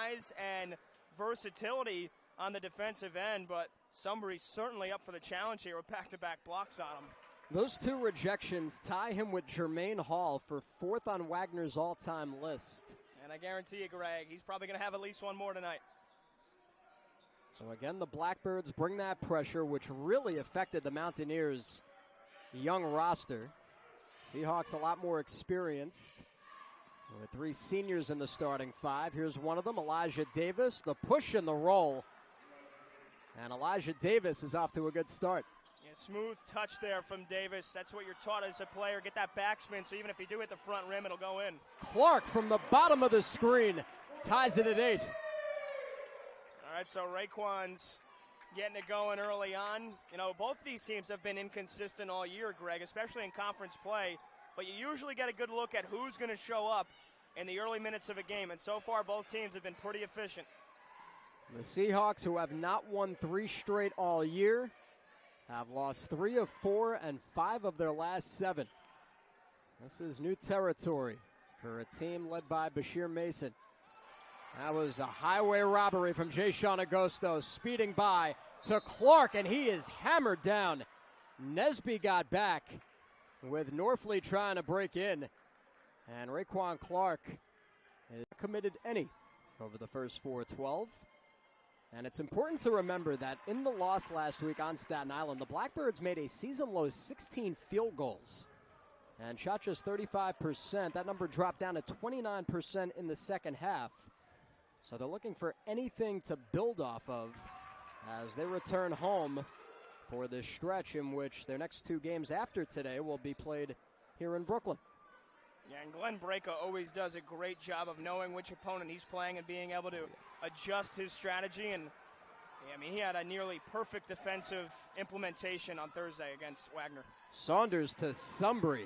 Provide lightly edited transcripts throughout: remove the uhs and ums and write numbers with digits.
size and versatility on the defensive end, but Sumbry's certainly up for the challenge here with back-to-back blocks on him. Those 2 rejections tie him with Jermaine Hall for 4th on Wagner's all-time list. And I guarantee you, Greg, he's probably going to have at least one more tonight. So again, the Blackbirds bring that pressure, which really affected the Mountaineers' young roster. Seahawks a lot more experienced, with 3 seniors in the starting 5. Here's one of them, Elijah Davis, the push and the roll. And Elijah Davis is off to a good start. Yeah, smooth touch there from Davis. That's what you're taught as a player. Get that backspin, so even if you do hit the front rim, it'll go in. Clark from the bottom of the screen ties it at 8. All right, so Raekwon's getting it going early on. You know, both of these teams have been inconsistent all year, Greg, especially in conference play. But you usually get a good look at who's going to show up in the early minutes of a game. And so far, both teams have been pretty efficient. The Seahawks, who have not won 3 straight all year, have lost 3 of 4 and 5 of their last 7. This is new territory for a team led by Bashir Mason. That was a highway robbery from Jayshon Agosto, speeding by to Clark, and he is hammered down. Nesby got back with Norfleet trying to break in, and Raekwon Clark has committed any over the first 4-12. And it's important to remember that in the loss last week on Staten Island, the Blackbirds made a season-low 16 field goals and shot just 35%. That number dropped down to 29% in the second half. So they're looking for anything to build off of as they return home for this stretch in which their next 2 games after today will be played here in Brooklyn. Yeah, and Glenn Breka always does a great job of knowing which opponent he's playing and being able to adjust his strategy. And, I mean, he had a nearly perfect defensive implementation on Thursday against Wagner. Saunders to Sumbry,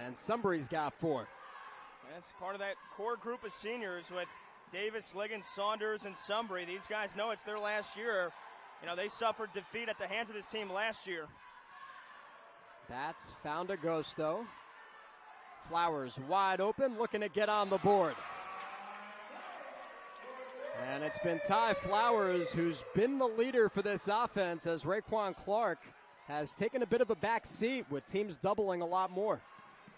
and Sumbry's got 4. And that's part of that core group of seniors with Davis, Liggins, Saunders, and Sumbry. These guys know it's their last year. You know, they suffered defeat at the hands of this team last year. Bats found Agosto. Flowers wide open, looking to get on the board. And it's been Ty Flowers who's been the leader for this offense, as Raekwon Clark has taken a bit of a back seat with teams doubling a lot more.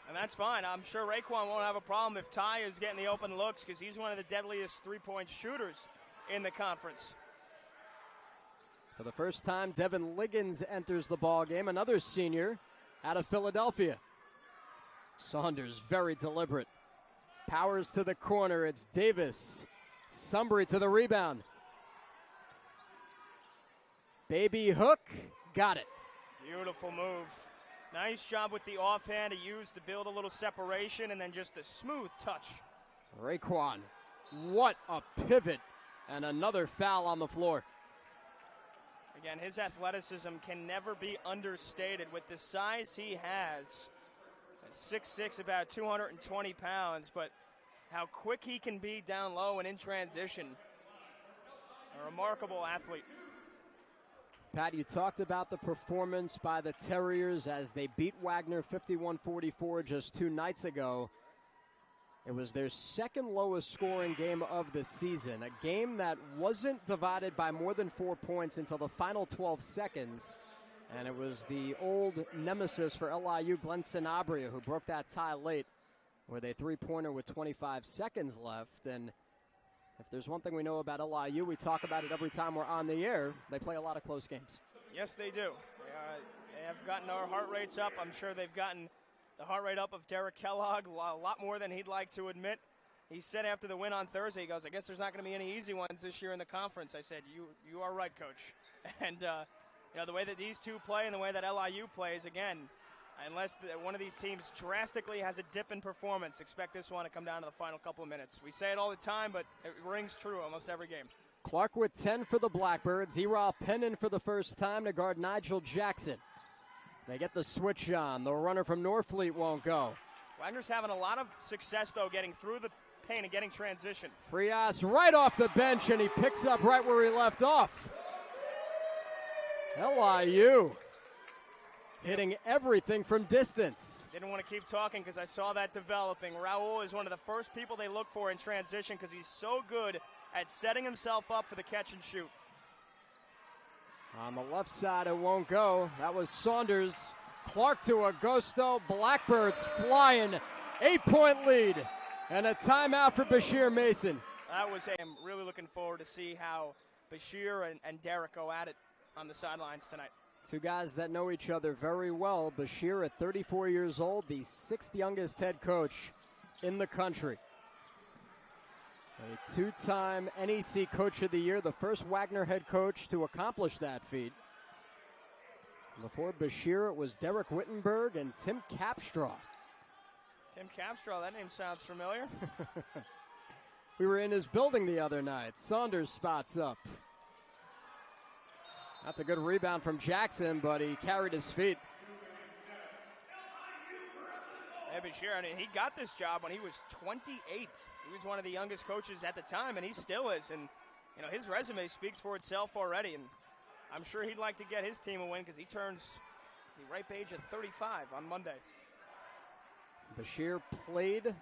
And that's fine. I'm sure Raekwon won't have a problem if Ty is getting the open looks, because he's one of the deadliest three-point shooters in the conference. For the first time, Devin Liggins enters the ball game, another senior out of Philadelphia. Saunders very deliberate. Powers to the corner. It's Davis. Sumbry to the rebound. Baby hook. Got it. Beautiful move. Nice job with the offhand he used to build a little separation, and then just a smooth touch. Raekwon. What a pivot. And another foul on the floor. Again, his athleticism can never be understated. With the size he has, 6'6", about 220 pounds, but how quick he can be down low and in transition. A remarkable athlete. Pat, you talked about the performance by the Terriers as they beat Wagner 51-44 just 2 nights ago. It was their second lowest scoring game of the season, a game that wasn't divided by more than 4 points until the final 12 seconds. And it was the old nemesis for LIU, Glenn Sanabria, who broke that tie late with a 3-pointer with 25 seconds left. And if there's one thing we know about LIU, we talk about it every time we're on the air, they play a lot of close games. Yes, they do. They have gotten our heart rates up. I'm sure they've gotten the heart rate up of Derek Kellogg a lot more than he'd like to admit. He said after the win on Thursday, he goes, I guess there's not going to be any easy ones this year in the conference. I said, you are right, Coach. And, you know, the way that these two play and the way that LIU plays, again, unless one of these teams drastically has a dip in performance, expect this one to come down to the final couple of minutes. We say it all the time, but it rings true almost every game. Clark with 10 for the Blackbirds. Erol Pennon for the first time to guard Nigel Jackson. They get the switch on. The runner from Norfleet won't go. Wagner's having a lot of success, though, getting through the paint and getting transition. Frias right off the bench, and he picks up right where he left off. LIU hitting everything from distance. Didn't want to keep talking because I saw that developing. Raul is one of the first people they look for in transition because he's so good at setting himself up for the catch and shoot. On the left side, it won't go. That was Saunders. Clark to Agosto. Blackbirds flying. 8-point lead. And a timeout for Bashir Mason. I'm really looking forward to see how Bashir and Derek go at it on the sidelines tonight. Two guys that know each other very well. Bashir at 34 years old, the 6th youngest head coach in the country. A 2-time NEC Coach of the Year, the first Wagner head coach to accomplish that feat. Before Bashir, it was Derek Wittenberg and Tim Capstraw. Tim Capstraw, that name sounds familiar. We were in his building the other night. Saunders spots up. That's a good rebound from Jackson, but he carried his feet. Hey, Bashir, I mean, he got this job when he was 28. He was one of the youngest coaches at the time, and he still is. And, you know, his resume speaks for itself already. And I'm sure he'd like to get his team a win because he turns the ripe age of 35 on Monday. Bashir played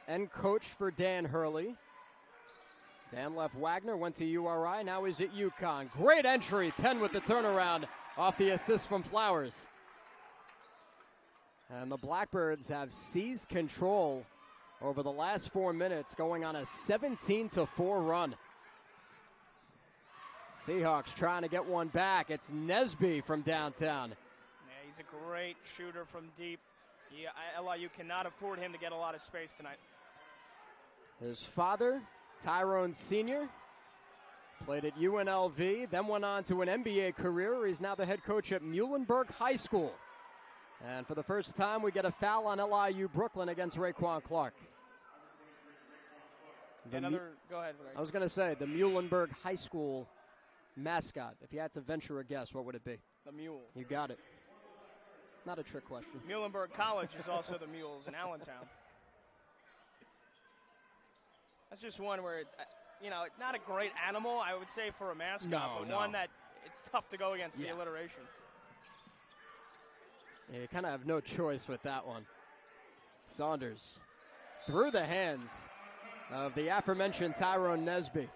and coached for Dan Hurley. Dan left Wagner, went to URI, now he's at UConn. Great entry, Penn with the turnaround off the assist from Flowers. And the Blackbirds have seized control over the last 4 minutes, going on a 17-4 run. Seahawks trying to get one back. It's Nesby from downtown. Yeah, he's a great shooter from deep. Yeah, LIU cannot afford him to get a lot of space tonight. His father, Tyrone Sr., played at UNLV, then went on to an NBA career. He's now the head coach at Muhlenberg High School. And for the first time, we get a foul on LIU Brooklyn against Raekwon Clark. Go ahead, Ray. I was going to say, the Muhlenberg High School mascot. If you had to venture a guess, what would it be? The Mule. You got it. Not a trick question. Muhlenberg College is also the Mules in Allentown. That's just one where, not a great animal, I would say, for a mascot, but one that it's tough to go against the alliteration. Yeah, you kind of have no choice with that one. Saunders through the hands of the aforementioned Tyrone Nesby.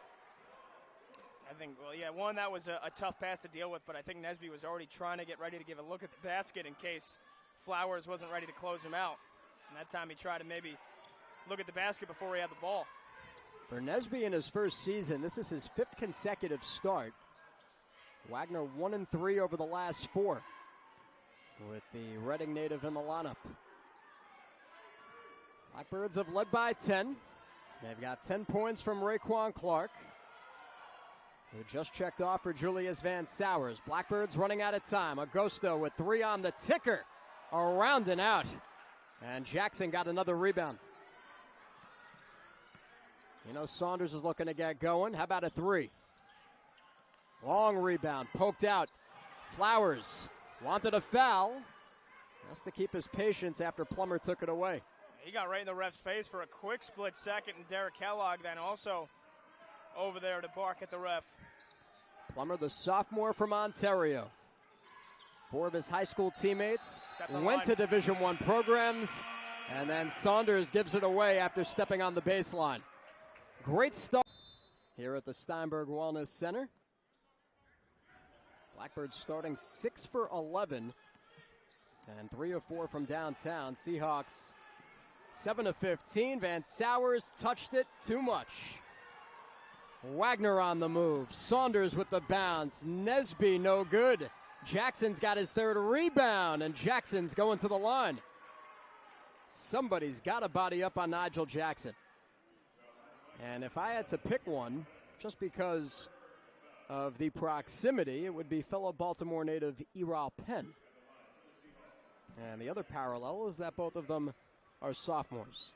I think, one, that was a tough pass to deal with, but I think Nesby was already trying to get ready to give a look at the basket in case Flowers wasn't ready to close him out. And that time he tried to maybe look at the basket before he had the ball. For Nesby in his first season, this is his 5th consecutive start. Wagner 1-3 over the last 4 with the Reading native in the lineup. Blackbirds have led by 10. They've got 10 points from Raekwon Clark, who just checked off for Julius Van Sowers. Blackbirds running out of time. Agosto with 3 on the ticker. Around and out. And Jackson got another rebound. Saunders is looking to get going. How about a 3? Long rebound. Poked out. Flowers wanted a foul. Has to keep his patience after Plummer took it away. He got right in the ref's face for a quick split second, and Derek Kellogg then also over there to bark at the ref. Plummer, the sophomore from Ontario. 4 of his high school teammates went to Division I programs, and then Saunders gives it away after stepping on the baseline. Great start here at the Steinberg Wellness Center. Blackbirds starting 6 for 11 and 3 of 4 from downtown. Seahawks 7 of 15. Van Sowers touched it too much. Wagner on the move. Saunders with the bounce. Nesby no good. Jackson's got his 3rd rebound, and Jackson's going to the line. Somebody's got to body up on Nigel Jackson. And if I had to pick one, just because of the proximity, it would be fellow Baltimore native Eral Penn. And the other parallel is that both of them are sophomores.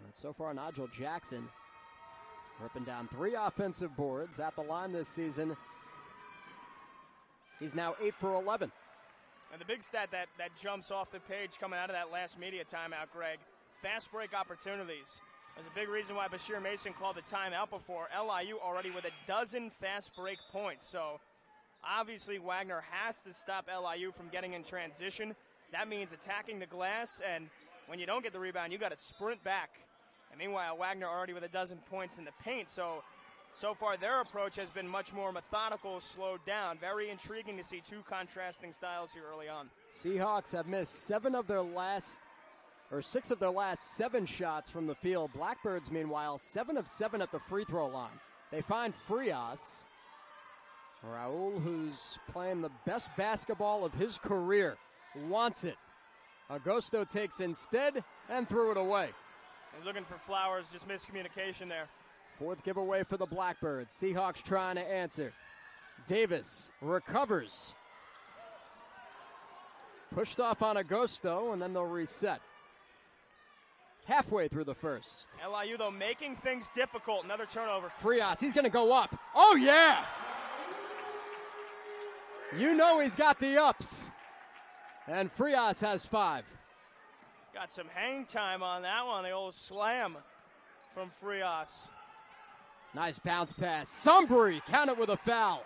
And so far, Nigel Jackson ripping down 3 offensive boards at the line this season. He's now 8 for 11. And the big stat that jumps off the page coming out of that last media timeout, Greg, fast break opportunities. There's a big reason why Bashir Mason called the timeout before. LIU already with 12 fast break points. So obviously Wagner has to stop LIU from getting in transition. That means attacking the glass, and when you don't get the rebound, you got to sprint back. And meanwhile, Wagner already with 12 points in the paint, so far their approach has been much more methodical, slowed down. Very intriguing to see two contrasting styles here early on. Seahawks have missed 6 of their last 7 shots from the field. Blackbirds, meanwhile, 7 of 7 at the free throw line. They find Frias. Raul, who's playing the best basketball of his career, wants it. Agosto takes instead and threw it away. He's looking for Flowers, just miscommunication there. 4th giveaway for the Blackbirds. Seahawks trying to answer. Davis recovers. Pushed off on Agosto, and then they'll reset. Halfway through the first. LIU, though, making things difficult. Another turnover. Frias, he's going to go up. Oh, yeah! You know he's got the ups. And Frias has 5. Got some hang time on that one. The old slam from Frias. Nice bounce pass. Sumbry, count it with a foul.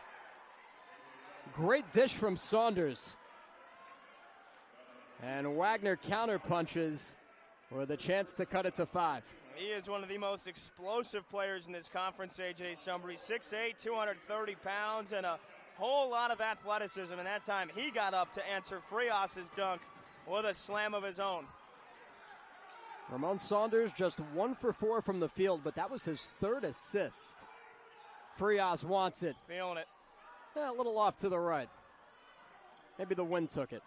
Great dish from Saunders. And Wagner counterpunches with a chance to cut it to 5. He is one of the most explosive players in this conference, A.J. Sumbry. 6'8", 230 pounds, and a whole lot of athleticism. And that time he got up to answer Frias' dunk with a slam of his own. Ramon Saunders just 1 for 4 from the field, but that was his 3rd assist. Frias wants it. Feeling it. A little off to the right. Maybe the wind took it.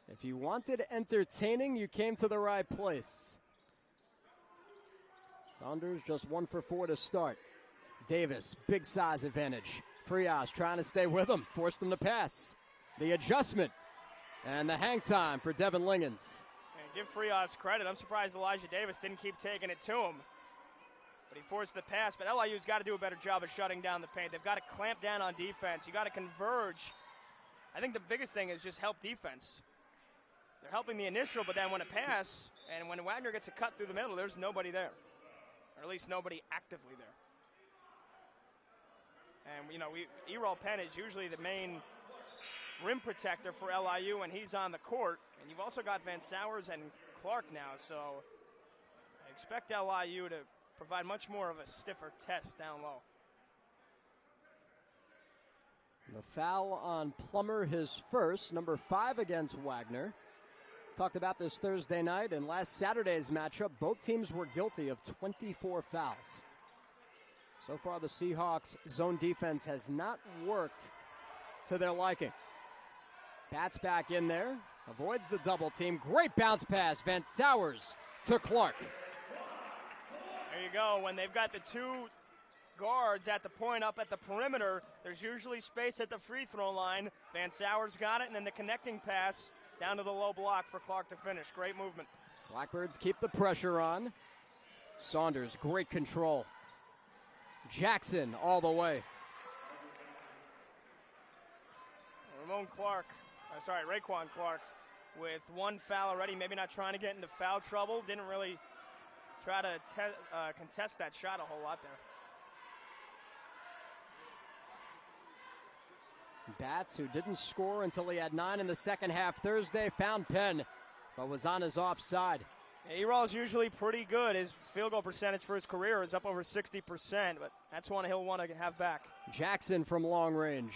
If you wanted entertaining, you came to the right place. Saunders just 1 for 4 to start. Davis, big size advantage. Frias trying to stay with him, forced him to pass. The adjustment and the hang time for Devin Lingens. And give Frias credit. I'm surprised Elijah Davis didn't keep taking it to him. But he forced the pass. But LIU's got to do a better job of shutting down the paint. They've got to clamp down on defense. You got to converge. I think the biggest thing is just help defense. They're helping the initial, but then when a pass, and when Wagner gets a cut through the middle, there's nobody there. Or at least nobody actively there. And, you know, Errol Penn is usually the main rim protector for LIU when he's on the court. And you've also got Van Sowers and Clark now, so I expect LIU to provide much more of a stiffer test down low. The foul on Plummer, his first, number 5 against Wagner. Talked about this Thursday night, and last Saturday's matchup, both teams were guilty of 24 fouls. So far, the Seahawks' zone defense has not worked to their liking. Bats back in there, avoids the double team. Great bounce pass, Van Sowers to Clark. There you go. When they've got the 2 guards at the point up at the perimeter, there's usually space at the free throw line. Van Sowers got it, and then the connecting pass down to the low block for Clark to finish. Great movement. Blackbirds keep the pressure on. Saunders, great control. Jackson all the way. Raekwon Clark with 1 foul already. Maybe not trying to get into foul trouble. Didn't really try to contest that shot a whole lot there. Bats, who didn't score until he had 9 in the second half Thursday, found Penn, but was on his offside. Erol's usually pretty good. His field goal percentage for his career is up over 60%, but that's one he'll want to have back. Jackson from long range.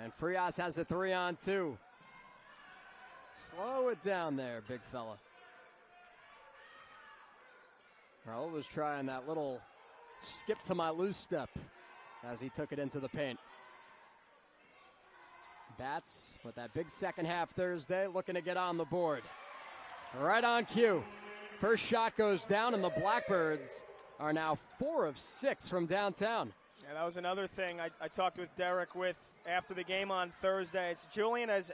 And Frias has a 3-on-2. Slow it down there, big fella. Raul was trying that little skip to my loose step as he took it into the paint. Bats with that big second half Thursday looking to get on the board. Right on cue. First shot goes down, and the Blackbirds are now 4 of 6 from downtown. Yeah, that was another thing I talked with Derek with after the game on Thursday. So Julian has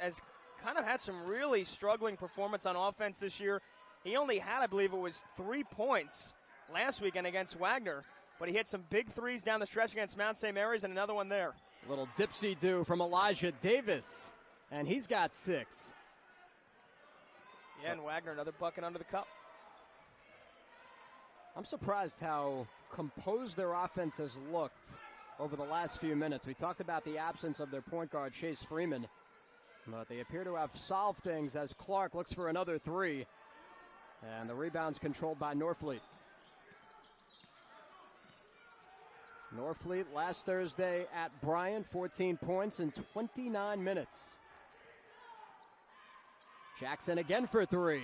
kind of had some really struggling performance on offense this year. He only had, I believe it was 3 points last weekend against Wagner, but he hit some big threes down the stretch against Mount St. Mary's and another one there. Little dipsy-do from Elijah Davis, and he's got 6. Yeah, and Wagner, another bucket under the cup. I'm surprised how composed their offense has looked over the last few minutes. We talked about the absence of their point guard, Chase Freeman. But they appear to have solved things as Clark looks for another three. And the rebound's controlled by Norfleet. Norfleet last Thursday at Bryant, 14 points in 29 minutes. Jackson again for three.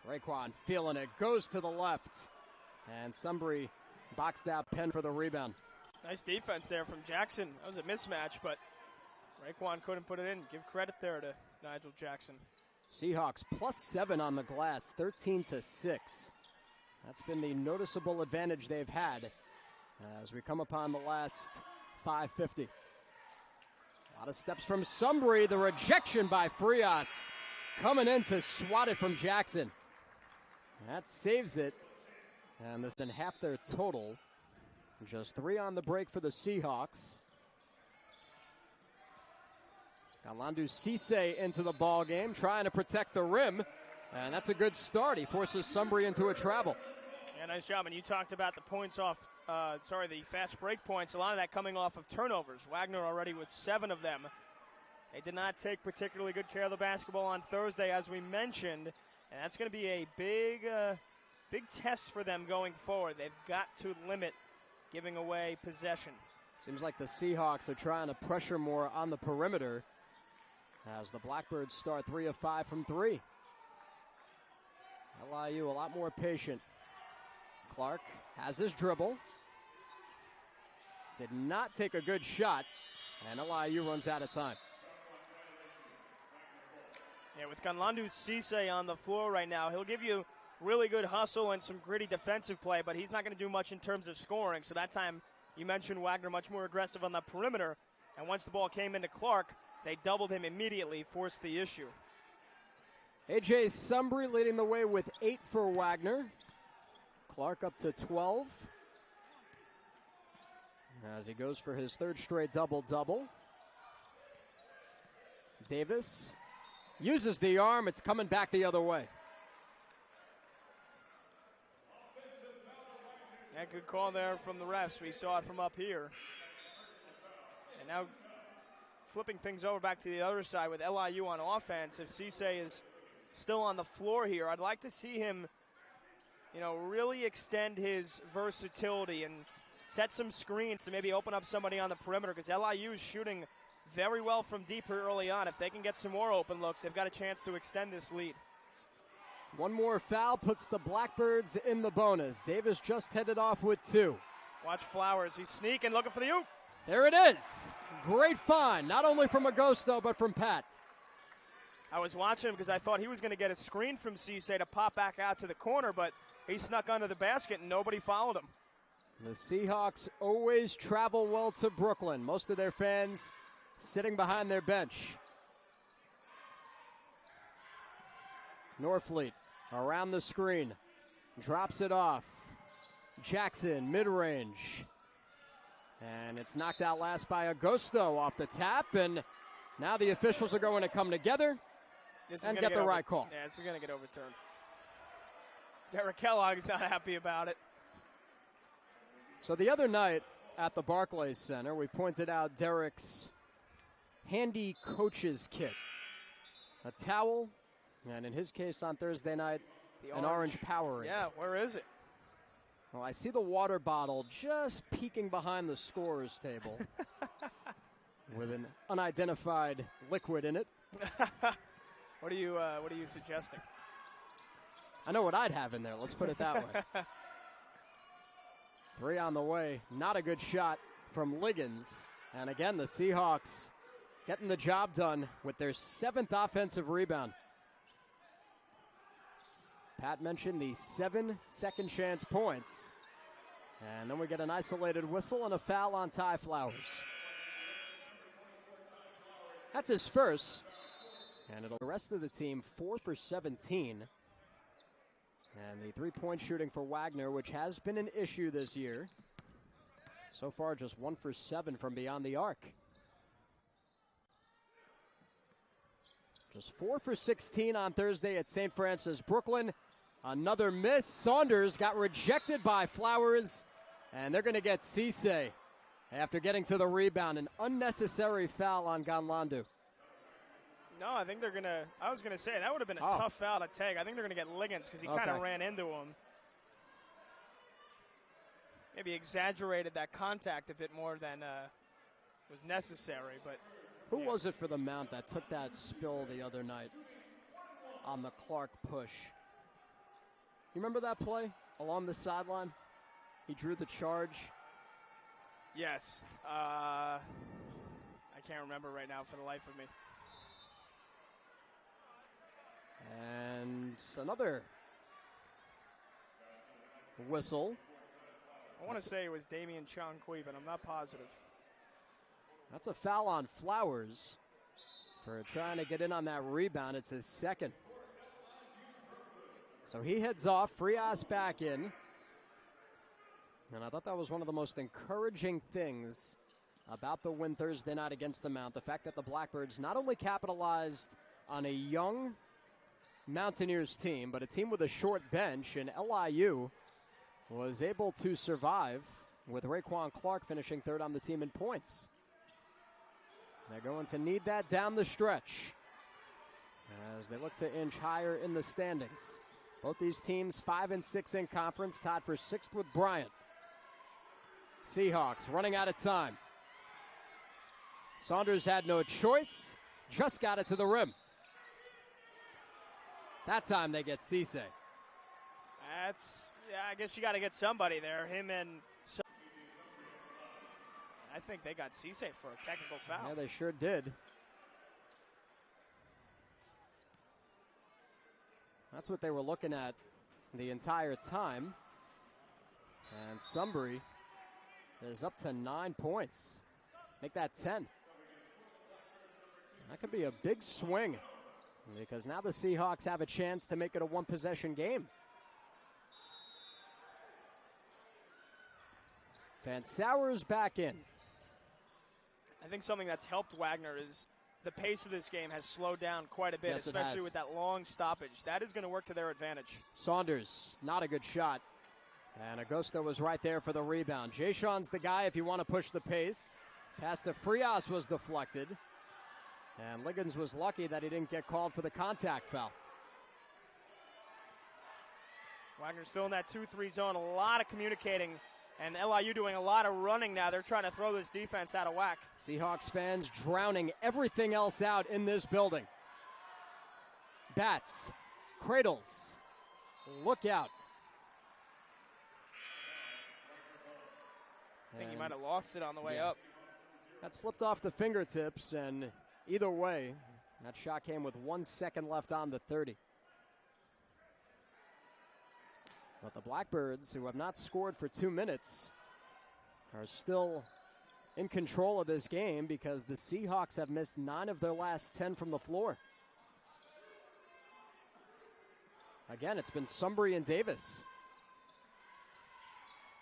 Raekwon feeling it, goes to the left. And Sumbry boxed out Penn for the rebound. Nice defense there from Jackson. That was a mismatch, but Raekwon couldn't put it in. Give credit there to Nigel Jackson. Seahawks +7 on the glass, 13-6. That's been the noticeable advantage they've had as we come upon the last 5:50. A lot of steps from Sumbry. The rejection by Frias coming in to swat it from Jackson. That saves it. And this has been half their total. Just 3 on the break for the Seahawks. Galandu Cisse into the ball game, trying to protect the rim. And that's a good start. He forces Sumbry into a travel. Yeah, nice job. And you talked about the points off, the fast break points. A lot of that coming off of turnovers. Wagner already with 7 of them. They did not take particularly good care of the basketball on Thursday, as we mentioned. And that's going to be a big test for them going forward. They've got to limit giving away possession. Seems like the Seahawks are trying to pressure more on the perimeter as the Blackbirds start 3 of 5 from 3. LIU a lot more patient. Clark has his dribble. Did not take a good shot, and LIU runs out of time. Yeah, with Galandu Cisse on the floor right now, he'll give you really good hustle and some gritty defensive play, but he's not going to do much in terms of scoring. So that time, you mentioned Wagner much more aggressive on the perimeter, and once the ball came into Clark, they doubled him immediately, forced the issue. A.J. Sumbry leading the way with 8 for Wagner. Clark up to 12 as he goes for his 3rd straight double-double. Davis uses the arm. It's coming back the other way. Yeah, good call there from the refs. We saw it from up here. And now flipping things over back to the other side with LIU on offense. If Cisse is still on the floor here, I'd like to see him, really extend his versatility and set some screens to maybe open up somebody on the perimeter, because LIU is shooting very well from deep here early on. If they can get some more open looks, they've got a chance to extend this lead. One more foul puts the Blackbirds in the bonus. Davis just headed off with 2. Watch Flowers. He's sneaking, looking for the oop. There it is. Great find, not only from Agosto, but from Pat. I was watching him because I thought he was going to get a screen from Cisse to pop back out to the corner, but he snuck under the basket and nobody followed him. The Seahawks always travel well to Brooklyn. Most of their fans sitting behind their bench. Norfleet around the screen. Drops it off. Jackson, mid-range. And it's knocked out last by Agosto off the tap. And now the officials are going to come together and get the right call. Yeah, this is going to get overturned. Derek Kellogg is not happy about it. So the other night at the Barclays Center, we pointed out Derek's handy coach's kit. A towel, and in his case on Thursday night, an orange Powerade. Yeah, where is it? Well, I see the water bottle just peeking behind the scorer's table with an unidentified liquid in it. What are you suggesting? I know what I'd have in there. Let's put it that way. 3 on the way. Not a good shot from Liggins. And again, the Seahawks getting the job done with their 7th offensive rebound. Pat mentioned the 7 second chance points. And then we get an isolated whistle and a foul on Ty Flowers. That's his first. And the rest of the team 4 for 17. And the 3-point shooting for Wagner, which has been an issue this year. So far, just 1 for 7 from beyond the arc. Just 4 for 16 on Thursday at St. Francis. Brooklyn Another miss. Saunders got rejected by Flowers, and they're going to get Cisse after getting to the rebound. An unnecessary foul on Ganlandu. No, I think they're going to – I was going to say, that would have been a tough foul to take. I think they're going to get Liggins because he kind of ran into him. Maybe exaggerated that contact a bit more than was necessary. But who was it for the Mount that took that spill the other night on the Clark push? You remember that play along the sideline? He drew the charge. Yes. I can't remember right now for the life of me. And another whistle. I want to say it was Damian Chongqui, but I'm not positive. That's a foul on Flowers for trying to get in on that rebound. It's his second. So he heads off. Frias back in. And I thought that was one of the most encouraging things about the win Thursday night against the Mount. The fact that the Blackbirds not only capitalized on a young Mountaineers team, but a team with a short bench, and LIU was able to survive with Raekwon Clark finishing third on the team in points. They're going to need that down the stretch as they look to inch higher in the standings. Both these teams 5 and 6 in conference, tied for 6th with Bryant. Seahawks running out of time. Saunders had no choice, just got it to the rim. That time they get Cisse. Yeah, I guess you got to get somebody there. Him and I think they got Cisse for a technical foul. Yeah, they sure did. That's what they were looking at the entire time. And Sumbry is up to 9 points. Make that 10. That could be a big swing because now the Seahawks have a chance to make it a one-possession game. Van Sauer's back in. I think something that's helped Wagner is the pace of this game has slowed down quite a bit, yes, especially with that long stoppage. That is going to work to their advantage. Saunders, not a good shot. And Agosto was right there for the rebound. Jayshon's the guy if you want to push the pace. Pass to Frias was deflected. And Liggins was lucky that he didn't get called for the contact foul. Wagner's still in that 2-3 zone. A lot of communicating. And LIU doing a lot of running now. They're trying to throw this defense out of whack. Seahawks fans drowning everything else out in this building. Bats, cradles, look out. I think he might have lost it on the way up. That slipped off the fingertips, and either way, that shot came with 1 second left on the 30. But the Blackbirds, who have not scored for 2 minutes, are still in control of this game because the Seahawks have missed 9 of their last 10 from the floor. Again, it's been Sumbry and Davis.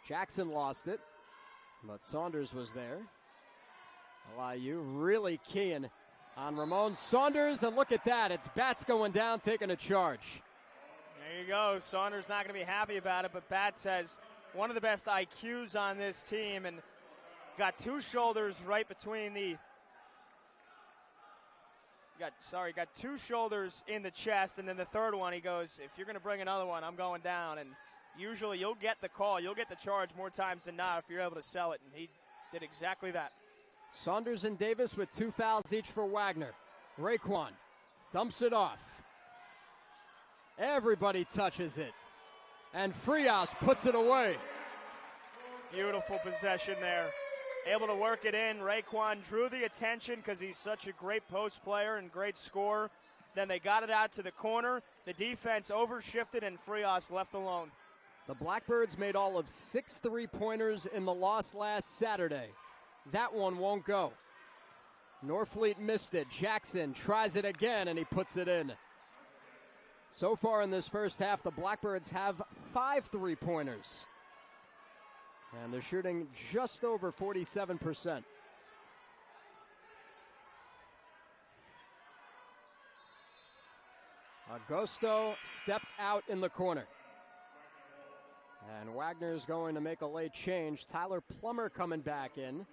Jackson lost it, but Saunders was there. LIU really keying on Ramon Saunders, and look at that. It's Bats going down, taking a charge. There you go. Saunders not going to be happy about it, but Bats has one of the best IQs on this team and got 2 shoulders right between the got 2 shoulders in the chest, and then the third one he goes, if you're going to bring another one, I'm going down. And usually you'll get the call, you'll get the charge more times than not if you're able to sell it, and he did exactly that. Saunders and Davis with 2 fouls each for Wagner. Raekwon dumps it off. Everybody touches it. And Frias puts it away. Beautiful possession there. Able to work it in. Raekwon drew the attention because he's such a great post player and great scorer. Then they got it out to the corner. The defense overshifted and Frias left alone. The Blackbirds made all of 6 3-pointers in the loss last Saturday. That one won't go. Norfleet missed it. Jackson tries it again and he puts it in. So far in this first half, the Blackbirds have 5 3-pointers. And they're shooting just over 47%. Agosto stepped out in the corner. And Wagner's going to make a late change. Tyler Plummer coming back in.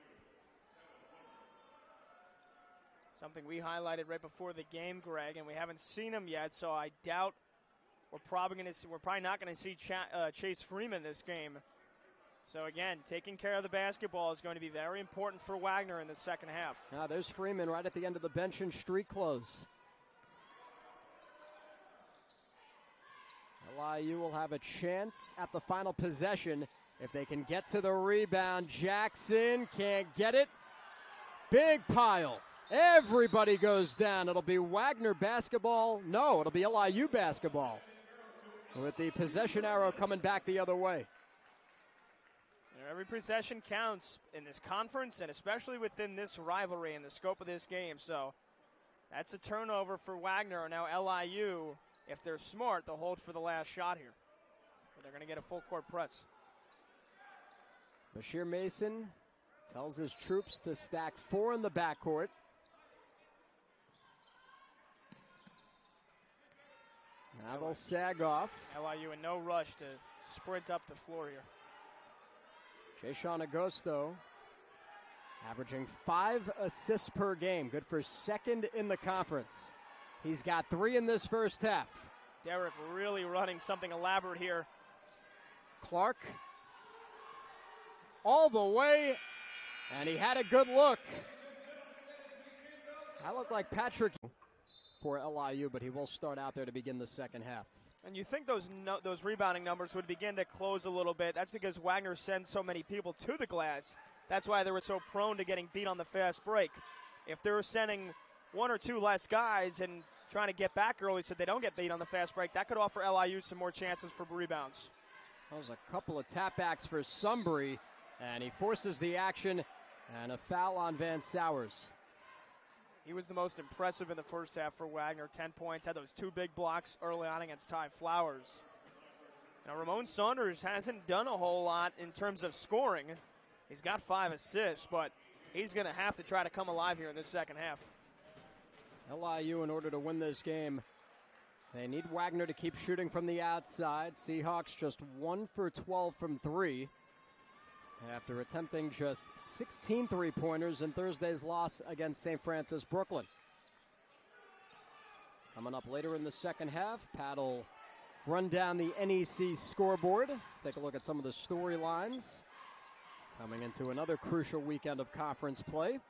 Something we highlighted right before the game, Greg, and we haven't seen him yet, so I doubt we're probably not going to see Chase Freeman this game. So again, taking care of the basketball is going to be very important for Wagner in the second half. There's Freeman right at the end of the bench in street clothes. LIU will have a chance at the final possession if they can get to the rebound. Jackson can't get it. Big pile. Everybody goes down. It'll be Wagner basketball. No, it'll be LIU basketball. With the possession arrow coming back the other way. Every possession counts in this conference and especially within this rivalry and the scope of this game. So that's a turnover for Wagner. Now LIU, if they're smart, they'll hold for the last shot here. But they're going to get a full court press. Bashir Mason tells his troops to stack 4 in the backcourt. Now they'll sag off. LIU in no rush to sprint up the floor here. Jayshawn Agosto averaging 5 assists per game. Good for second in the conference. He's got 3 in this first half. Derek really running something elaborate here. Clark all the way, and he had a good look. That looked like Patrick for LIU, but he will start out there to begin the second half. And you think those rebounding numbers would begin to close a little bit. That's because Wagner sends so many people to the glass. That's why they were so prone to getting beat on the fast break. If they were sending 1 or 2 less guys and trying to get back early so they don't get beat on the fast break, that could offer LIU some more chances for rebounds. That was a couple of tapbacks for Sumbry, and he forces the action, and a foul on Van Sowers. He was the most impressive in the first half for Wagner. 10 points, had those 2 big blocks early on against Ty Flowers. Now, Ramon Saunders hasn't done a whole lot in terms of scoring. He's got 5 assists, but he's going to have to try to come alive here in this second half. LIU, in order to win this game, they need Wagner to keep shooting from the outside. Seahawks just 1 for 12 from 3. After attempting just 16 three-pointers in Thursday's loss against St. Francis Brooklyn. Coming up later in the second half, Pat will run down the NEC scoreboard, take a look at some of the storylines coming into another crucial weekend of conference play.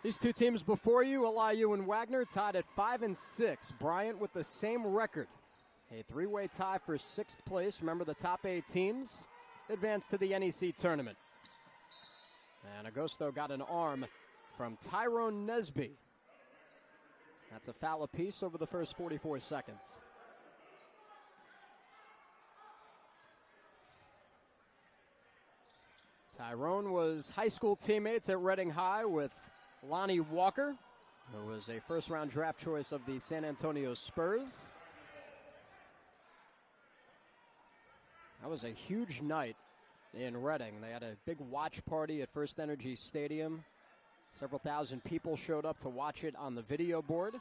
These 2 teams before you, LIU and Wagner, tied at 5 and 6. Bryant with the same record. A 3-way tie for 6th place. Remember, the top 8 teams advance to the NEC tournament. And Agosto got an arm from Tyrone Nesby. That's a foul apiece over the first 44 seconds. Tyrone was high school teammates at Reading High with Lonnie Walker, who was a first-round draft choice of the San Antonio Spurs. That was a huge night in Reading. They had a big watch party at First Energy Stadium. Several thousand people showed up to watch it on the video board.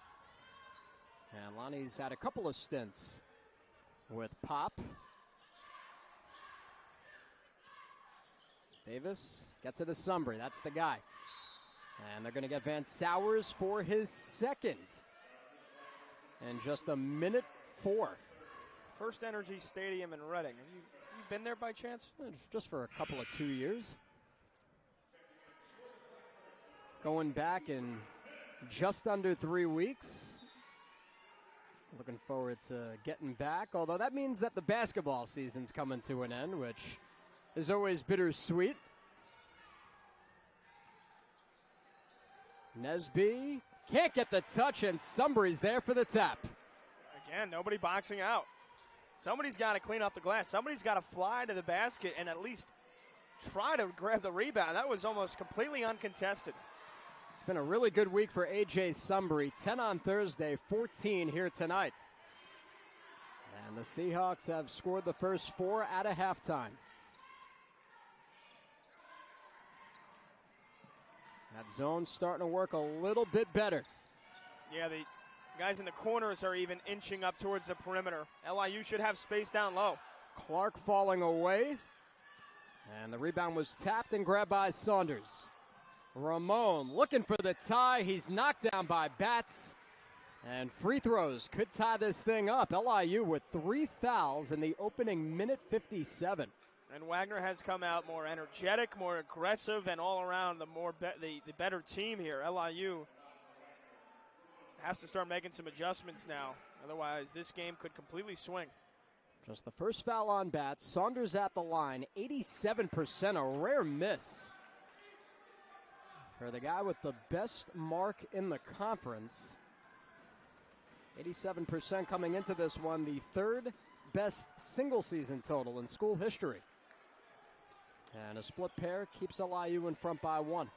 And Lonnie's had a couple of stints with Pop. Davis gets it to Sumbry. That's the guy. And they're going to get Van Sowers for his second. In just a minute 4. First Energy Stadium in Reading. Have you been there by chance? Just for a couple of 2 years. Going back in just under 3 weeks. Looking forward to getting back, although that means that the basketball season's coming to an end, which is always bittersweet. Nesby can't get the touch, and Sumbry's there for the tap. Again, nobody boxing out. Somebody's got to clean up the glass. Somebody's got to fly to the basket and at least try to grab the rebound. That was almost completely uncontested. It's been a really good week for A.J. Sumbry. 10 on Thursday, 14 here tonight. And the Seahawks have scored the first 4 at a halftime. That zone's starting to work a little bit better. Yeah, Guys in the corners are even inching up towards the perimeter. LIU should have space down low. Clark falling away. And the rebound was tapped and grabbed by Saunders. Ramon looking for the tie. He's knocked down by Batts. And free throws could tie this thing up. LIU with 3 fouls in the opening minute 57. And Wagner has come out more energetic, more aggressive, and all around the better team here. LIU has to start making some adjustments now. Otherwise, this game could completely swing. Just the first foul on Batts. Saunders at the line, 87%, a rare miss for the guy with the best mark in the conference. 87% coming into this one, the third best single season total in school history. And a split pair keeps LIU in front by 1.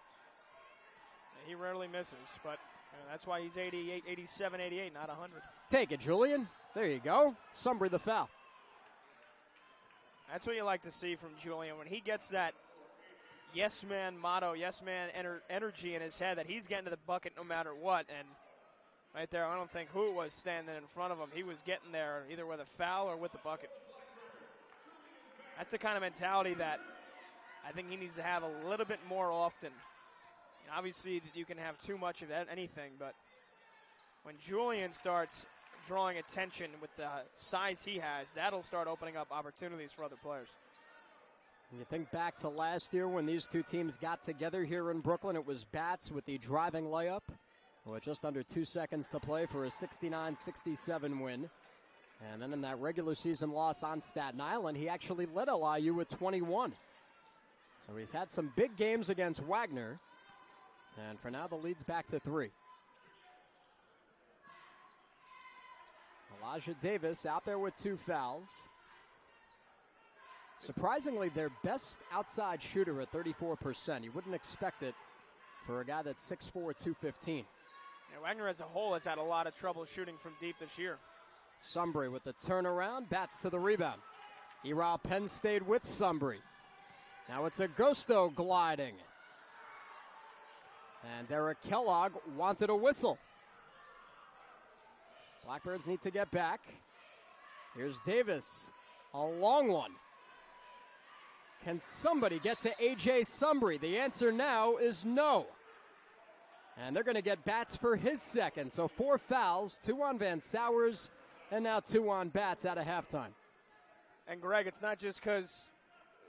He rarely misses, but that's why he's 88, 87, 88, not 100. Take it, Julian. There you go. Sumbry the foul. That's what you like to see from Julian. When he gets that yes man motto, yes man energy in his head that he's getting to the bucket no matter what. And right there, I don't think who it was standing in front of him. He was getting there either with a foul or with the bucket. That's the kind of mentality that I think he needs to have a little bit more often. And obviously, you can have too much of anything, but when Julian starts drawing attention with the size he has, that'll start opening up opportunities for other players. And you think back to last year when these two teams got together here in Brooklyn, it was Batts with the driving layup with just under 2 seconds to play for a 69-67 win. And then in that regular season loss on Staten Island, he actually led LIU with 21. So he's had some big games against Wagner. And for now, the lead's back to 3. Elijah Davis out there with 2 fouls. Surprisingly, their best outside shooter at 34%. You wouldn't expect it for a guy that's 6'4", 215. Yeah, Wagner as a whole has had a lot of trouble shooting from deep this year. Sumbry with the turnaround, Batts to the rebound. Eral Penn stayed with Sumbry. Now it's Agosto gliding. And Eric Kellogg wanted a whistle. Blackbirds need to get back. Here's Davis, a long one. Can somebody get to A.J. Sumbry? The answer now is no. And they're going to get Batts for his second. So 4 fouls, 2 on Van Sowers, and now 2 on Batts out of halftime. And Greg, it's not just because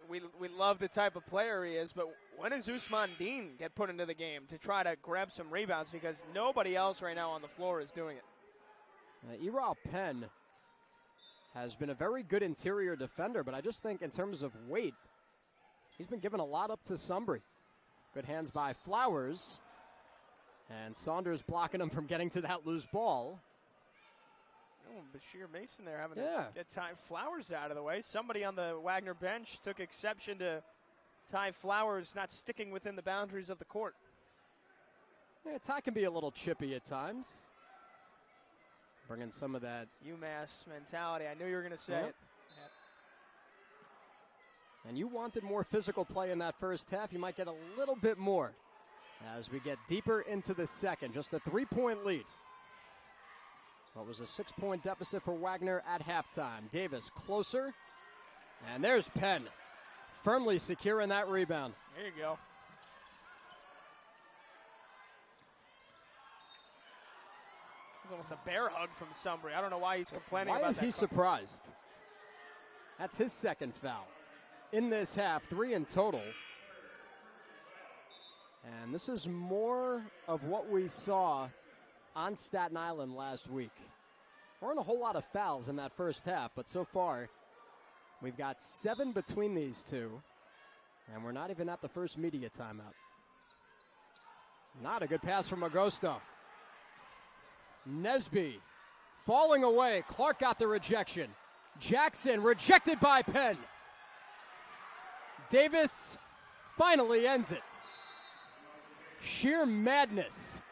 we love the type of player he is, but when does Usman Dean get put into the game to try to grab some rebounds? Because nobody else right now on the floor is doing it. Eral Penn has been a very good interior defender, but I just think in terms of weight, he's been giving a lot up to Sumbry. Good hands by Flowers. And Saunders blocking him from getting to that loose ball. Oh, Bashir Mason there having to get Ty Flowers out of the way. Somebody on the Wagner bench took exception to Ty Flowers not sticking within the boundaries of the court. Yeah, Ty can be a little chippy at times. Bringing some of that UMass mentality. I knew you were going to say it. Yep. And you wanted more physical play in that first half. You might get a little bit more as we get deeper into the second. Just a 3-point lead. What was a 6-point deficit for Wagner at halftime. Davis closer. And there's Penn. Firmly securing that rebound. There you go. It was almost a bear hug from Sumbry. I don't know why he's complaining about that. Why is he surprised? That's his second foul in this half, 3 in total. And this is more of what we saw on Staten Island last week. There weren't a whole lot of fouls in that first half, but so far we've got 7 between these two, and we're not even at the first media timeout. Not a good pass from Agosto. Nesby falling away. Clark got the rejection. Jackson rejected by Penn. Davis finally ends it. Sheer madness.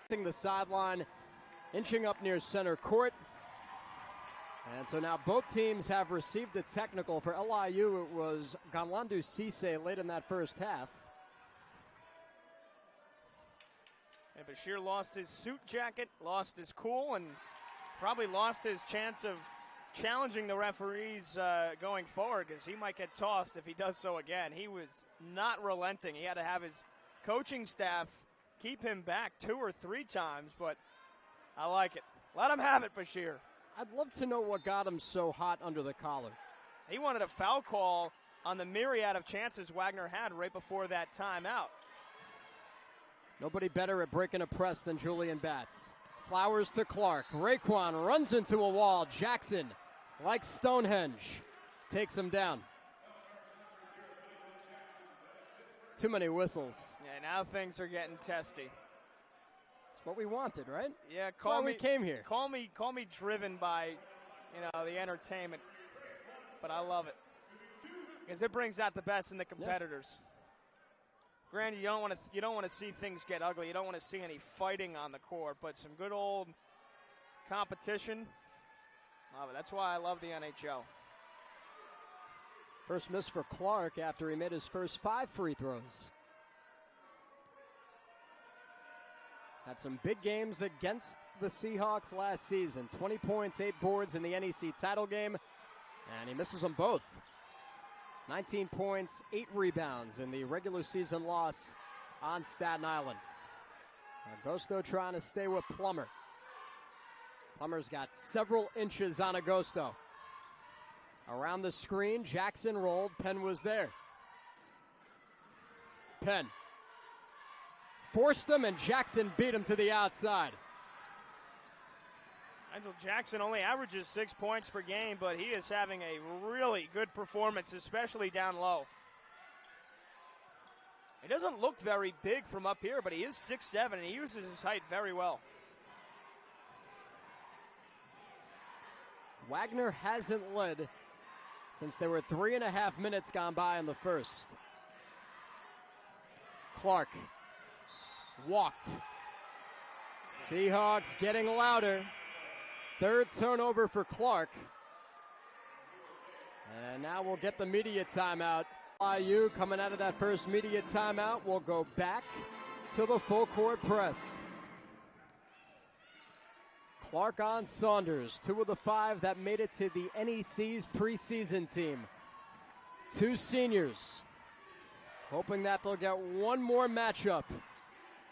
The sideline, inching up near center court. And so now both teams have received a technical. For LIU, it was Ganlandu Cisse late in that first half. And Bashir lost his suit jacket, lost his cool, and probably lost his chance of challenging the referees going forward, because he might get tossed if he does so again. He was not relenting. He had to have his coaching staff keep him back 2 or 3 times, but I like it. Let him have it, Bashir. I'd love to know what got him so hot under the collar. He wanted a foul call on the myriad of chances Wagner had right before that timeout. Nobody better at breaking a press than Julian Batts. Flowers to Clark. Raekwon runs into a wall. Jackson, like Stonehenge, takes him down. Too many whistles. Yeah, now things are getting testy. It's what we wanted, right? Yeah, That's why we came here. Call me driven by, the entertainment. But I love it, because it brings out the best in the competitors. Yeah. Granted, you don't want to see things get ugly. You don't want to see any fighting on the court, but some good old competition. Love it. That's why I love the NHL. First miss for Clark after he made his first 5 free throws. Had some big games against the Seahawks last season. 20 points, 8 boards in the NEC title game, and he misses them both. 19 points, 8 rebounds in the regular season loss on Staten Island. Agosto trying to stay with Plummer. Plummer's got several inches on Agosto. Around the screen, Jackson rolled. Penn was there. Penn forced him, and Jackson beat him to the outside. Nigel Jackson only averages 6 points per game, but he is having a really good performance, especially down low. He doesn't look very big from up here, but he is 6'7", and he uses his height very well. Wagner hasn't led since there were 3.5 minutes gone by in the first. Clark walked. Seahawks getting louder. 3rd turnover for Clark. And now we'll get the media timeout. LIU coming out of that first media timeout will go back to the full court press. Clark on Saunders, 2 of the 5 that made it to the NEC's preseason team. 2 seniors, hoping that they'll get one more matchup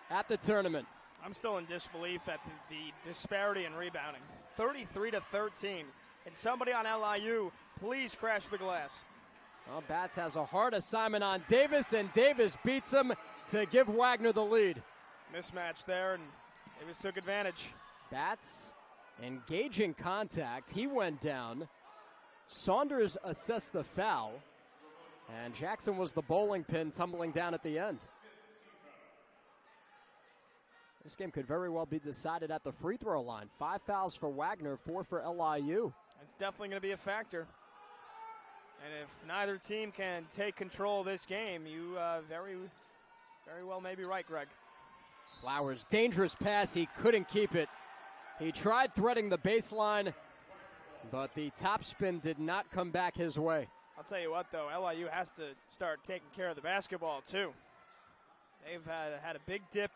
at the tournament. I'm still in disbelief at the disparity in rebounding. 33-13. And somebody on LIU, please crash the glass. Well, Batts has a hard assignment on Davis, and Davis beats him to give Wagner the lead. Mismatch there, and Davis took advantage. Batts engaging contact. He went down. Saunders assessed the foul, and Jackson was the bowling pin tumbling down at the end. This game could very well be decided at the free throw line. 5 fouls for Wagner, 4 for LIU. It's definitely going to be a factor. And if neither team can take control of this game, you very well may be right, Greg. Flowers, dangerous pass. He couldn't keep it. He tried threading the baseline, but the topspin did not come back his way. I'll tell you what, though, LIU has to start taking care of the basketball, too. They've had a big dip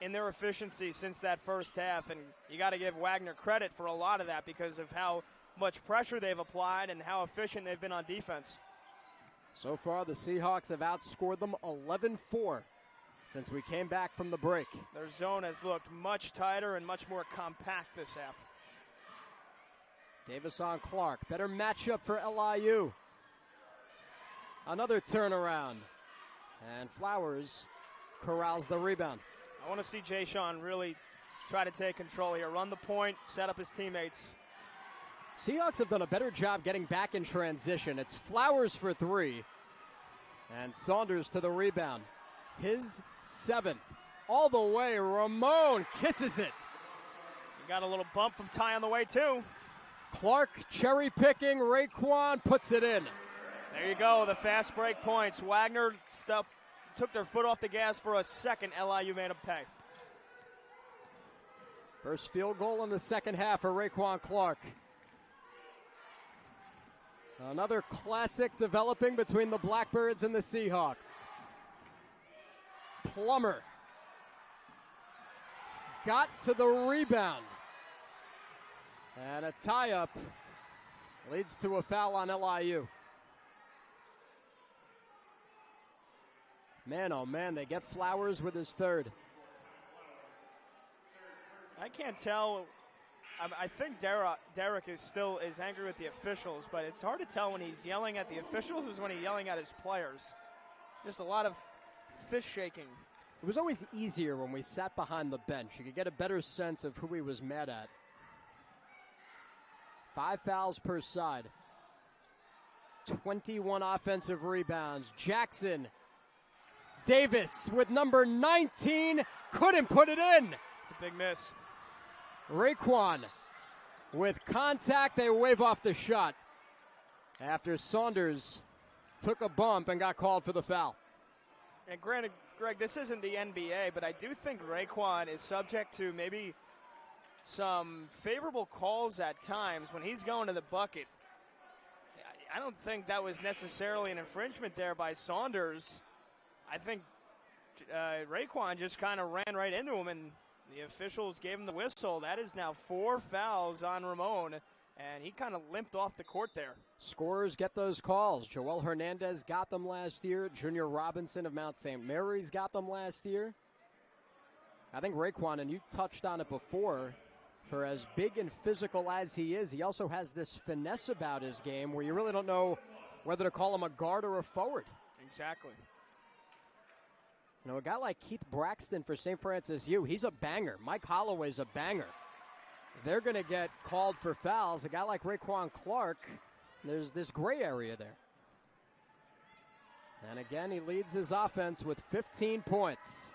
in their efficiency since that first half, and you got to give Wagner credit for a lot of that because of how much pressure they've applied and how efficient they've been on defense. So far, the Seahawks have outscored them 11-4 since we came back from the break. Their zone has looked much tighter and much more compact this half. Davis on Clark. Better matchup for LIU. Another turnaround. And Flowers corrals the rebound. I want to see Jay Sean really try to take control here. Run the point, set up his teammates. Seahawks have done a better job getting back in transition. It's Flowers for 3. And Saunders to the rebound. His 7th. All the way, Ramon kisses it. You got a little bump from Ty on the way, too. Clark cherry picking. Raekwon puts it in. There you go, the fast break points. Wagner took their foot off the gas for a second. LIU made them pay. First field goal in the second half for Raekwon Clark. Another classic developing between the Blackbirds and the Seahawks. Plummer got to the rebound. And a tie-up leads to a foul on LIU. Man, oh man, they get Flowers with his third. I can't tell. I think Derek is still angry with the officials, but it's hard to tell when he's yelling at the officials or when he's yelling at his players. Just a lot of fist shaking. It was always easier when we sat behind the bench. You could get a better sense of who he was mad at. 5 fouls per side. 21 offensive rebounds. Jackson. Davis with number 19. Couldn't put it in. It's a big miss. Raekwon with contact. They wave off the shot after Saunders took a bump and got called for the foul. And granted, Greg, this isn't the NBA, but I do think Raekwon is subject to maybe some favorable calls at times when he's going to the bucket. I don't think that was necessarily an infringement there by Saunders. I think Raekwon just kind of ran right into him, and the officials gave him the whistle. That is now 4 fouls on Ramon, and he kind of limped off the court there. Scorers get those calls. Joel Hernandez got them last year. Junior Robinson of Mount St. Mary's got them last year. I think Raekwon, and you touched on it before, for as big and physical as he is, he also has this finesse about his game where you really don't know whether to call him a guard or a forward. Exactly. You know, a guy like Keith Braxton for St. Francis U, he's a banger. Mike Holloway's a banger. They're going to get called for fouls. A guy like Raekwon Clark, there's this gray area there. And again, he leads his offense with 15 points.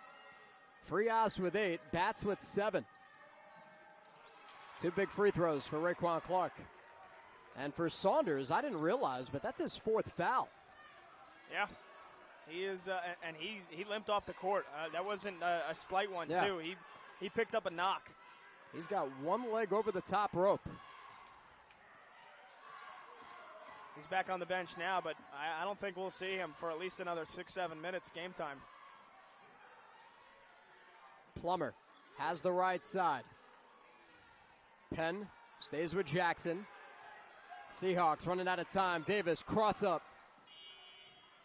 Frias with 8, Bats with 7. 2 big free throws for Raekwon Clark. And for Saunders, I didn't realize, but that's his 4th foul. Yeah. He is, and he limped off the court. That wasn't a slight one, too. He picked up a knock. He's got one leg over the top rope. He's back on the bench now, but I don't think we'll see him for at least another 6-7 minutes game time. Plummer has the right side. Penn stays with Jackson. Seahawks running out of time. Davis, cross up.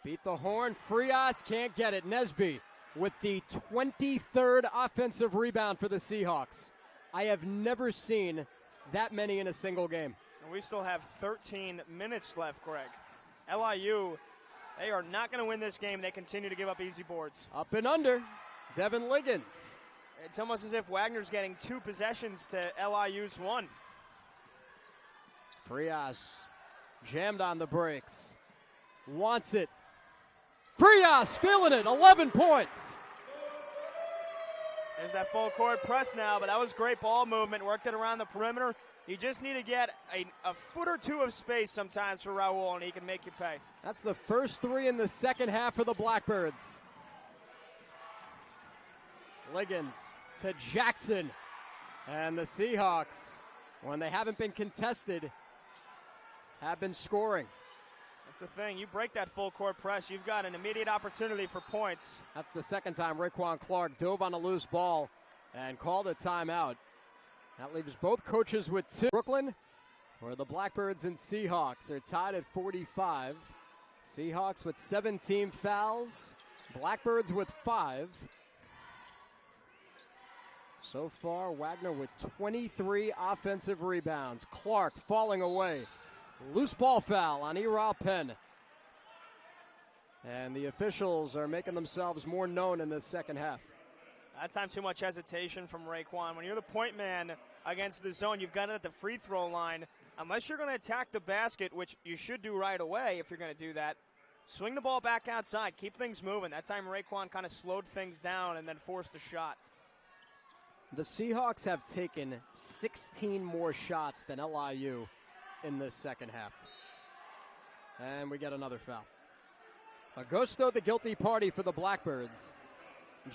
Beat the horn. Frias can't get it. Nesby with the 23rd offensive rebound for the Seahawks. I have never seen that many in a single game. And we still have 13 minutes left, Greg. LIU, they are not going to win this game. They continue to give up easy boards. Up and under. Devin Liggins. It's almost as if Wagner's getting 2 possessions to LIU's 1. Frias jammed on the brakes. Wants it. Frias feeling it, 11 points. There's that full court press now, but that was great ball movement. Worked it around the perimeter. You just need to get a foot or 2 of space sometimes for Raul, and he can make you pay. That's the first 3 in the second half for the Blackbirds. Liggins to Jackson. And the Seahawks, when they haven't been contested, have been scoring. That's the thing. You break that full court press, you've got an immediate opportunity for points. That's the second time Raekwon Clark dove on a loose ball and called a timeout. That leaves both coaches with 2. Brooklyn, where the Blackbirds and Seahawks are tied at 45. Seahawks with 17 fouls. Blackbirds with 5. So far, Wagner with 23 offensive rebounds. Clark falling away. Loose ball foul on Eral Penn. And the officials are making themselves more known in this second half. That time too much hesitation from Raekwon. When you're the point man against the zone, you've got it at the free throw line. Unless you're going to attack the basket, which you should do right away if you're going to do that, swing the ball back outside. Keep things moving. That time Raekwon kind of slowed things down and then forced a shot. The Seahawks have taken 16 more shots than LIU in this second half. And we get another foul. Augusto, the guilty party for the Blackbirds.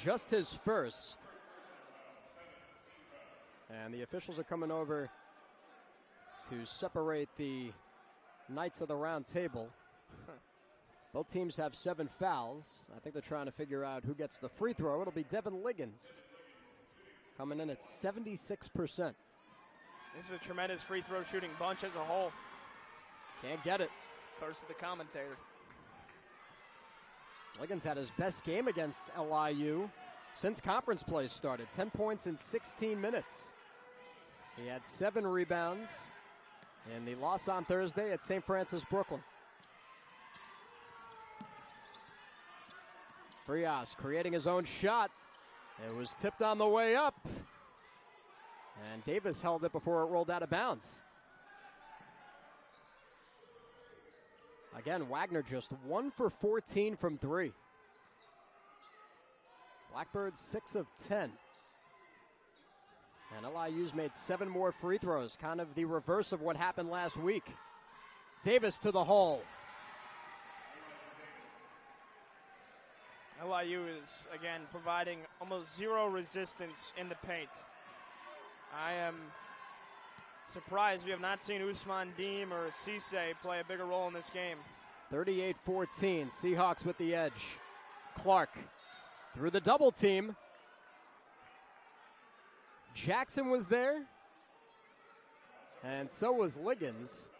Just his first. And the officials are coming over to separate the Knights of the Round Table. Both teams have 7 fouls. I think they're trying to figure out who gets the free throw. It'll be Devin Liggins. coming in at 76%. This is a tremendous free throw shooting bunch as a whole. Can't get it. Curse to the commentator. Liggins had his best game against LIU since conference play started. 10 points in 16 minutes. He had 7 rebounds in the loss on Thursday at St. Francis, Brooklyn. Frias creating his own shot. It was tipped on the way up. And Davis held it before it rolled out of bounds. Again, Wagner just 1 for 14 from 3. Blackbirds 6 of 10. And LIU's made 7 more free throws, kind of the reverse of what happened last week. Davis to the hole. LIU is, again, providing almost zero resistance in the paint. I am surprised we have not seen Usman Deem or Cisse play a bigger role in this game. 38-14, Seahawks with the edge. Clark through the double team. Jackson was there, and so was Liggins.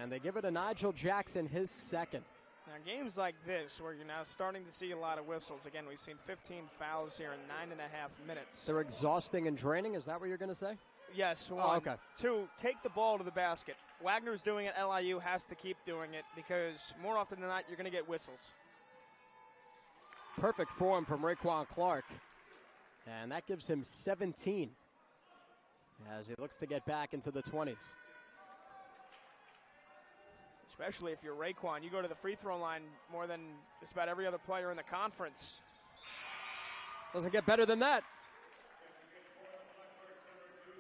And they give it to Nigel Jackson, his second. Now, games like this, where you're now starting to see a lot of whistles. Again, we've seen 15 fouls here in 9.5 minutes. They're exhausting and draining. Is that what you're going to say? Yes, 1. Oh, okay. 2, take the ball to the basket. Wagner's doing it. LIU has to keep doing it because more often than not, you're going to get whistles. Perfect form from Raekwon Clark. And that gives him 17 as he looks to get back into the 20s. Especially if you're Raekwon. You go to the free throw line more than just about every other player in the conference. Doesn't get better than that.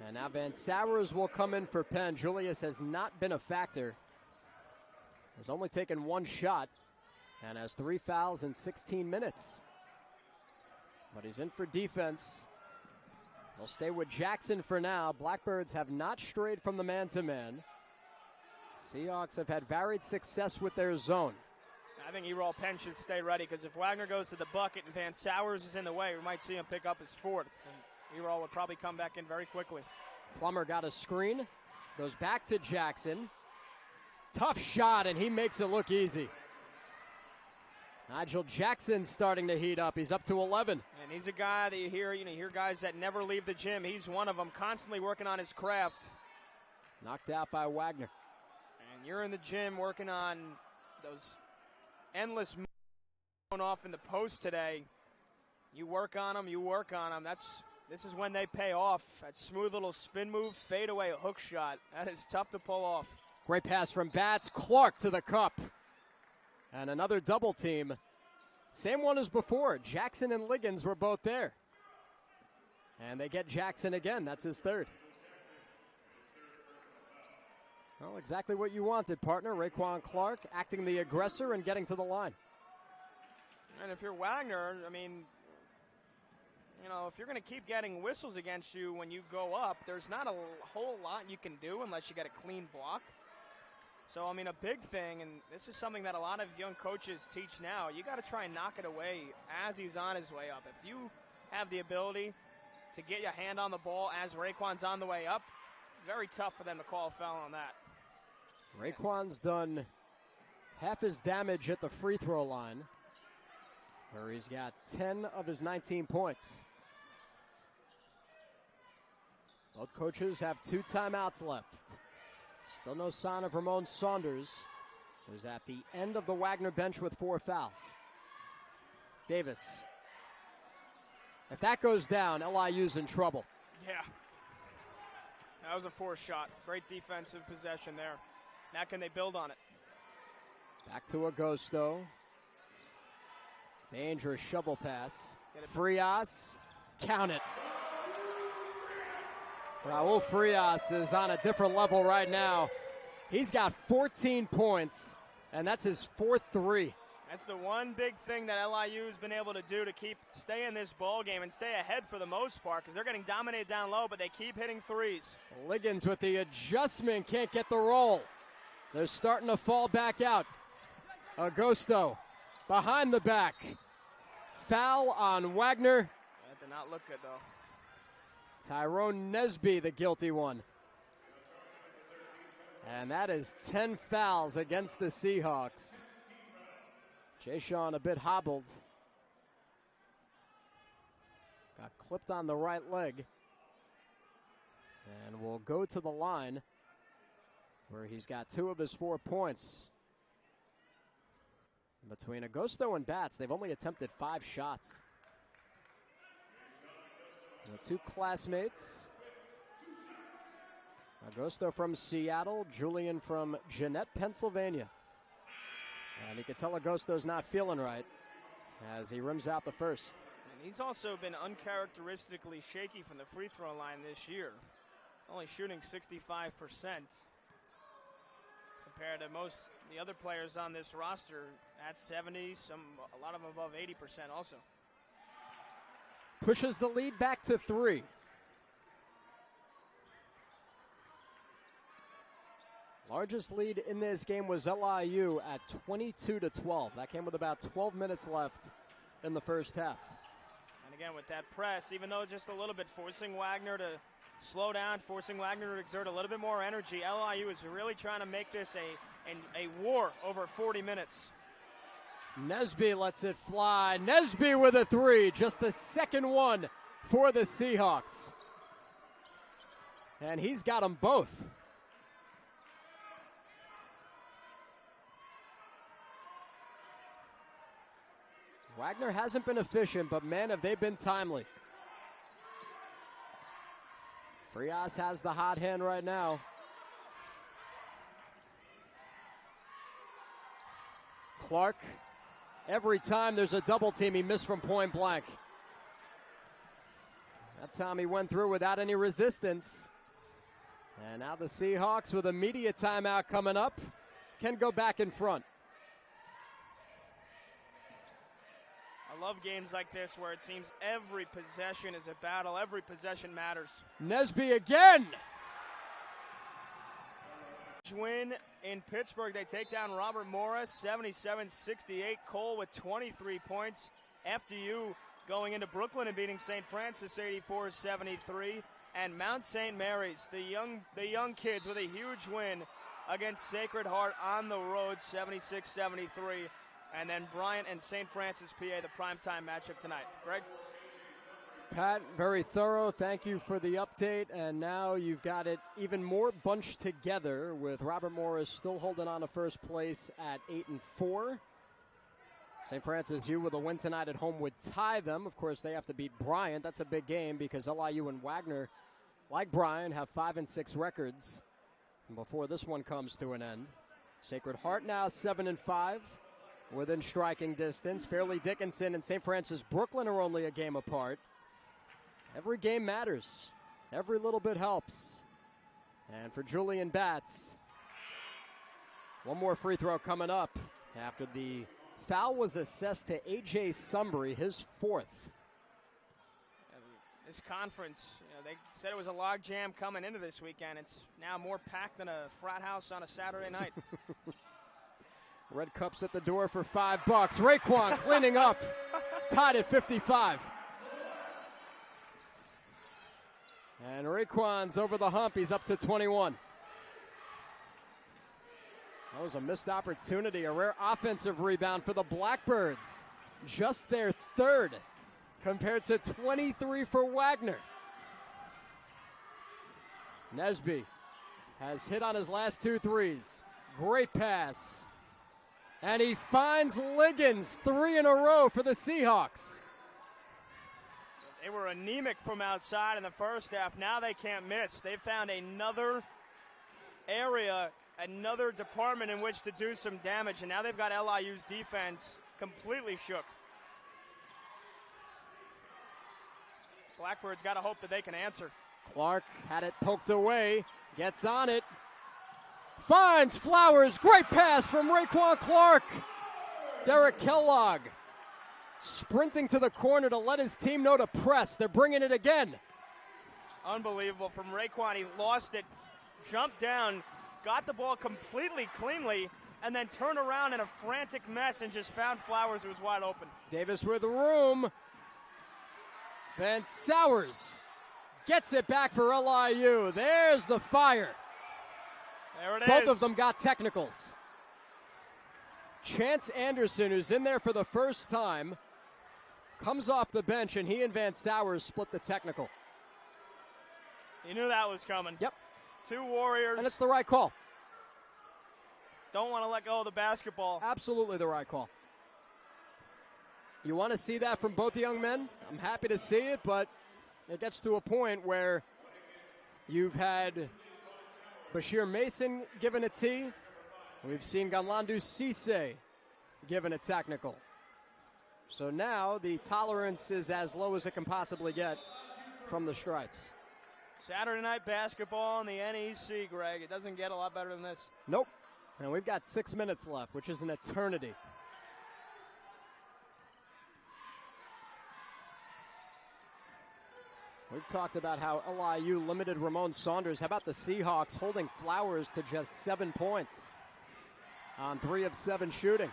And now Van Sowers will come in for Penn. Julius has not been a factor. Has only taken 1 shot and has 3 fouls in 16 minutes. But he's in for defense. He'll stay with Jackson for now. Blackbirds have not strayed from the man-to-man. Seahawks have had varied success with their zone. I think Errol Penn should stay ready because if Wagner goes to the bucket and Van Sowers is in the way, we might see him pick up his 4th. And Errol would probably come back in very quickly. Plummer got a screen. Goes back to Jackson. Tough shot, and he makes it look easy. Nigel Jackson starting to heat up. He's up to 11. And he's a guy that you hear guys that never leave the gym. He's one of them, constantly working on his craft. Knocked out by Wagner. And you're in the gym working on those endless moves going off in the post today. You work on them, This is when they pay off. That smooth little spin move, fade away hook shot. That is tough to pull off. Great pass from Batts. Clark to the cup. And another double team. Same one as before. Jackson and Liggins were both there. And they get Jackson again. That's his 3rd. Well, exactly what you wanted, partner. Raekwon Clark acting the aggressor and getting to the line. And if you're Wagner, if you're going to keep getting whistles against you when you go up, there's not a whole lot you can do unless you get a clean block. So, a big thing, and this is something that a lot of young coaches teach now, you got to try and knock it away as he's on his way up. If you have the ability to get your hand on the ball as Raekwon's on the way up, very tough for them to call a foul on that. Raekwon's done half his damage at the free throw line, where he's got 10 of his 19 points. Both coaches have 2 timeouts left. Still no sign of Ramon Saunders, who's at the end of the Wagner bench with 4 fouls. Davis. If that goes down, LIU's in trouble. Yeah. That was a forced shot. Great defensive possession there. Now can they build on it? Back to Agosto. Dangerous shovel pass. Frias. Count it. Raul Frias is on a different level right now. He's got 14 points, and that's his 4th 3. That's the one big thing that LIU has been able to do to stay in this ball game and stay ahead for the most part because they're getting dominated down low, but they keep hitting threes. Liggins with the adjustment, can't get the roll. They're starting to fall back out. Agosto behind the back. Foul on Wagner. Did not look good, though. Tyrone Nesby, the guilty one. And that is 10 fouls against the Seahawks. Jay Sean a bit hobbled. Got clipped on the right leg. And will go to the line where he's got 2 of his 4 points. Between Agosto and Batts, they've only attempted 5 shots. The 2 classmates. Agosto from Seattle, Julian from Jeanette, Pennsylvania. And you can tell Agosto's not feeling right as he rims out the first. And he's also been uncharacteristically shaky from the free throw line this year. Only shooting 65% compared to most the other players on this roster at 70, a lot of them above 80% also. Pushes the lead back to 3. Largest lead in this game was LIU at 22-12. That came with about 12 minutes left in the first half. And again, with that press, even though just a little bit, forcing Wagner to slow down, forcing Wagner to exert a little bit more energy, LIU is really trying to make this a war over 40 minutes. Nesby lets it fly. Nesby with a 3, just the second one for the Seahawks. And he's got them both. Wagner hasn't been efficient, but man, have they been timely. Frias has the hot hand right now. Clark, every time there's a double team, he missed from point blank. That time he went through without any resistance. And now the Seahawks, with a media timeout coming up, can go back in front. I love games like this where it seems every possession is a battle, every possession matters. Nesby again. Win in Pittsburgh. They take down Robert Morris, 77-68. Cole with 23 points. FDU going into Brooklyn and beating St. Francis 84-73. And Mount St. Mary's, the young kids, with a huge win against Sacred Heart on the road, 76-73. And then Bryant and St. Francis, PA, the primetime matchup tonight. Greg? Pat, very thorough. Thank you for the update. And now you've got it even more bunched together with Robert Morris still holding on to first place at 8-4. St. Francis U with a win tonight at home would tie them. Of course, they have to beat Bryant. That's a big game because LIU and Wagner, like Bryant, have 5-6 records. And before this one comes to an end, Sacred Heart now 7-5. Within striking distance. Fairleigh Dickinson and St. Francis Brooklyn are only a game apart. Every game matters. Every little bit helps. And for Julian Batts, one more free throw coming up after the foul was assessed to A.J. Sumbry, his 4th. This conference, they said it was a log jam coming into this weekend. It's now more packed than a frat house on a Saturday night. Red Cups at the door for $5. Raekwon cleaning up, tied at 55. And Raekwon's over the hump. He's up to 21. That was a missed opportunity, a rare offensive rebound for the Blackbirds. Just their 3rd compared to 23 for Wagner. Nesby has hit on his last 2 threes. Great pass. And he finds Liggins, 3 in a row for the Seahawks. They were anemic from outside in the first half. Now they can't miss. They found another area, another department in which to do some damage. And now they've got LIU's defense completely shook. Blackbird's got to hope that they can answer. Clark had it poked away, gets on it. Finds Flowers. Great pass from Raekwon Clark. Derek Kellogg sprinting to the corner to let his team know to press. They're bringing it again. Unbelievable from Raekwon. He lost it, jumped down, got the ball completely cleanly, and then turned around in a frantic mess and just found Flowers, who was wide open. Davis with room. Van Sowers gets it back for LIU. There's the fire. There it is. Both of them got technicals. Chance Anderson, who's in there for the first time, comes off the bench, and he and Van Sowers split the technical. You knew that was coming. Yep. Two Warriors. And it's the right call. Don't want to let go of the basketball. Absolutely the right call. You want to see that from both young men? I'm happy to see it, but it gets to a point where you've had Bashir Mason given a tee. We've seen Ganlandu Cisse given a technical. So now the tolerance is as low as it can possibly get from the stripes. Saturday night basketball in the NEC, Greg. It doesn't get a lot better than this. Nope. And we've got 6 minutes left, which is an eternity. We've talked about how LIU limited Ramon Saunders. How about the Seahawks holding Flowers to just 7 points on 3 of 7 shooting?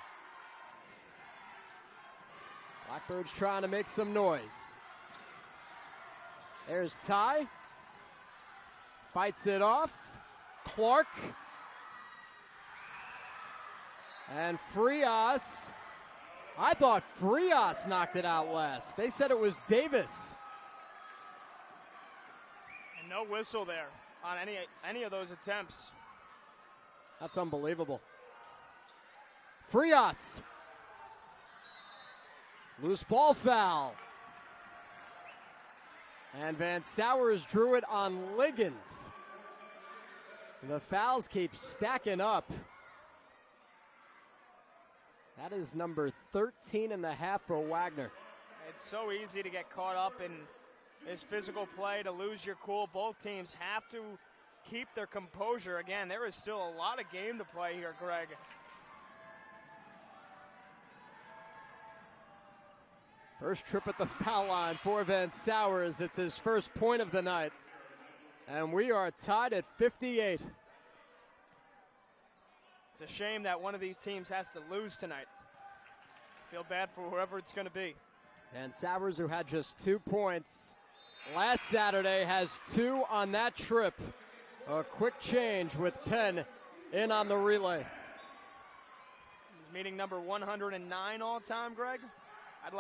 Blackbird's trying to make some noise. There's Ty. Fights it off. Clark. And Frias. I thought Frias knocked it out last. They said it was Davis. And no whistle there on any of those attempts. That's unbelievable. Frias. Loose ball foul. And Van Sowers drew it on Liggins. The fouls keep stacking up. That is number 13 and a half for Wagner. It's so easy to get caught up in this physical play, to lose your cool. Both teams have to keep their composure. Again, there is still a lot of game to play here, Greg. First trip at the foul line for Van Sowers. It's his first point of the night. And we are tied at 58. It's a shame that one of these teams has to lose tonight. Feel bad for whoever it's going to be. Van Sowers, who had just 2 points last Saturday, has 2 on that trip. A quick change with Penn in on the relay. He's meeting number 109 all time, Greg. I'd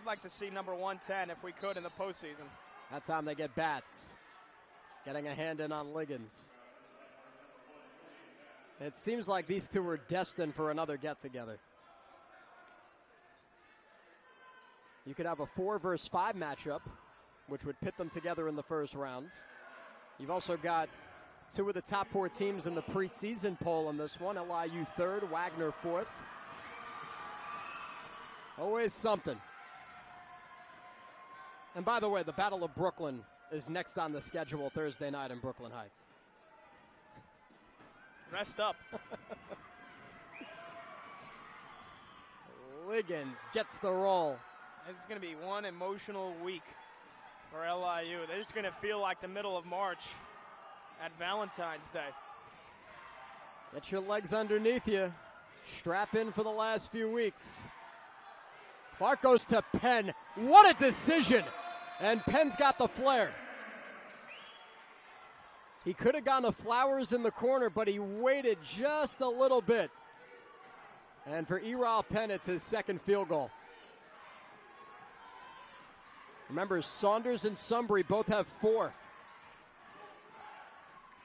like to see number 110 if we could in the postseason. That time they get bats. Getting a hand in on Liggins. It seems like these two were destined for another get-together. You could have a 4 versus 5 matchup, which would pit them together in the first round. You've also got 2 of the top 4 teams in the preseason poll in this one. LIU 3rd, Wagner 4th. Always something. And by the way, the Battle of Brooklyn is next on the schedule Thursday night in Brooklyn Heights. Rest up. Liggins gets the roll. This is going to be one emotional week for LIU. They're just going to feel like the middle of March at Valentine's Day. Get your legs underneath you. Strap in for the last few weeks. Clark goes to Penn. What a decision! And Penn's got the flare. He could have gone to Flowers in the corner, but he waited just a little bit. And for Eral Penn, it's his second field goal. Remember, Saunders and Sumbry both have 4.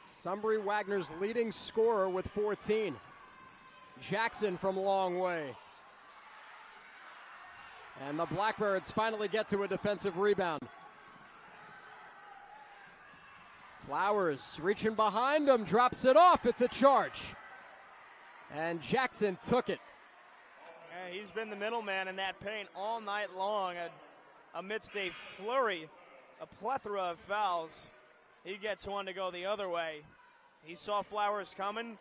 Sumbry, Wagner's leading scorer with 14. Jackson from long way. And the Blackbirds finally get to a defensive rebound. Flowers reaching behind him, drops it off. It's a charge. And Jackson took it. Yeah, he's been the middleman in that paint all night long. Amidst a flurry, a plethora of fouls, he gets one to go the other way. He saw Flowers coming,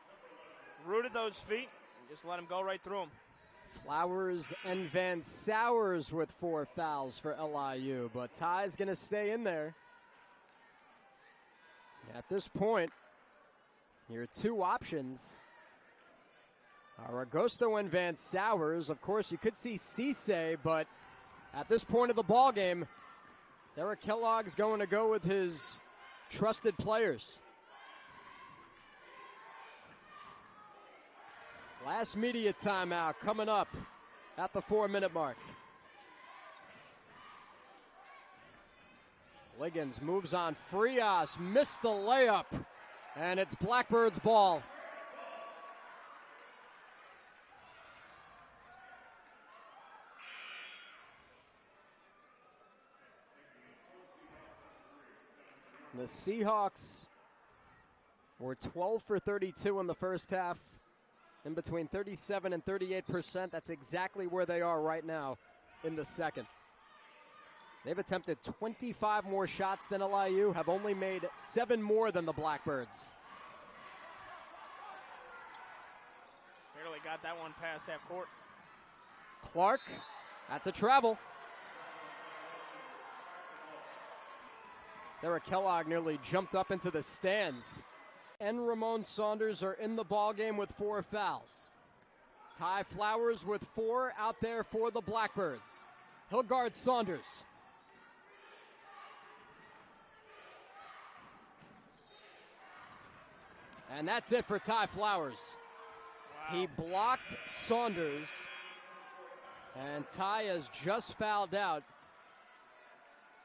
rooted those feet, and just let him go right through him. Flowers and Van Sowers with 4 fouls for LIU, but Ty's going to stay in there. At this point, your 2 options are Agosto and Van Sowers. Of course, you could see Cisse, but at this point of the ball game, Derek Kellogg's going to go with his trusted players. Last media timeout coming up at the 4-minute mark. Liggins moves on Frias, missed the layup, and it's Blackbirds' ball. The Seahawks were 12 for 32 in the first half, in between 37 and 38%. That's exactly where they are right now in the second. They've attempted 25 more shots than LIU, have only made 7 more than the Blackbirds. Barely got that one past half court. Clark, that's a travel. Derek Kellogg nearly jumped up into the stands. And Ramon Saunders are in the ballgame with 4 fouls. Ty Flowers with 4 out there for the Blackbirds. He'll guard Saunders. And that's it for Ty Flowers. Wow. He blocked Saunders, and Ty has just fouled out.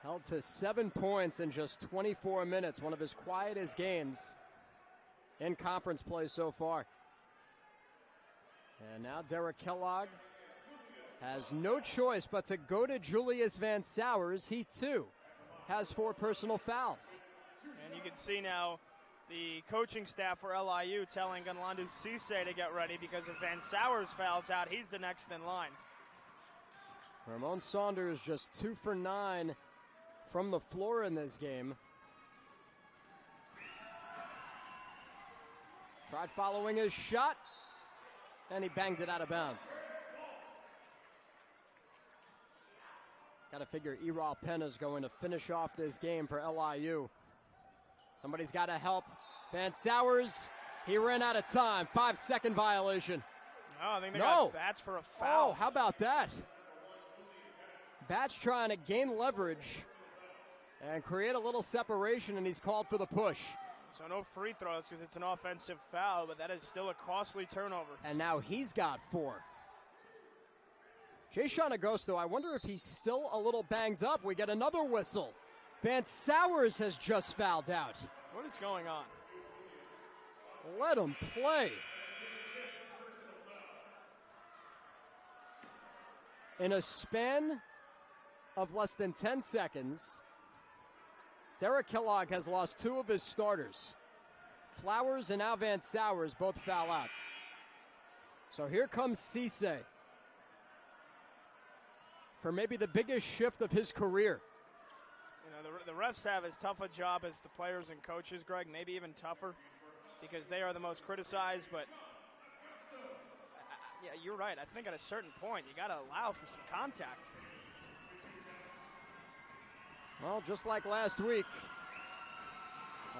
Held to 7 points in just 24 minutes, one of his quietest games in conference play so far. And now Derek Kellogg has no choice but to go to Julius Van Sowers. He, too, has 4 personal fouls. And you can see now the coaching staff for LIU telling Gunlandu Cisse to get ready because if Van Sowers fouls out, he's the next in line. Ramon Saunders just 2 for 9 from the floor in this game. Tried following his shot, and he banged it out of bounds. Got to figure Eral Penna's going to finish off this game for LIU. Somebody's got to help. Van Sowers, he ran out of time. 5-second violation. No, I think they got Bats for a foul. Oh, how about that? Bats trying to gain leverage and create a little separation, and he's called for the push. So no free throws because it's an offensive foul, but that is still a costly turnover. And now he's got 4. Jayshon Agosto, I wonder if he's still a little banged up. We get another whistle. Van Sowers has just fouled out. What is going on? Let him play. In a span of less than 10 seconds, Derek Kellogg has lost 2 of his starters. Flowers and now Van Sowers both foul out. So here comes Cisse for maybe the biggest shift of his career. You know, the refs have as tough a job as the players and coaches, Greg, maybe even tougher because they are the most criticized. But, yeah, you're right. I think at a certain point you got to allow for some contact. Well, just like last week,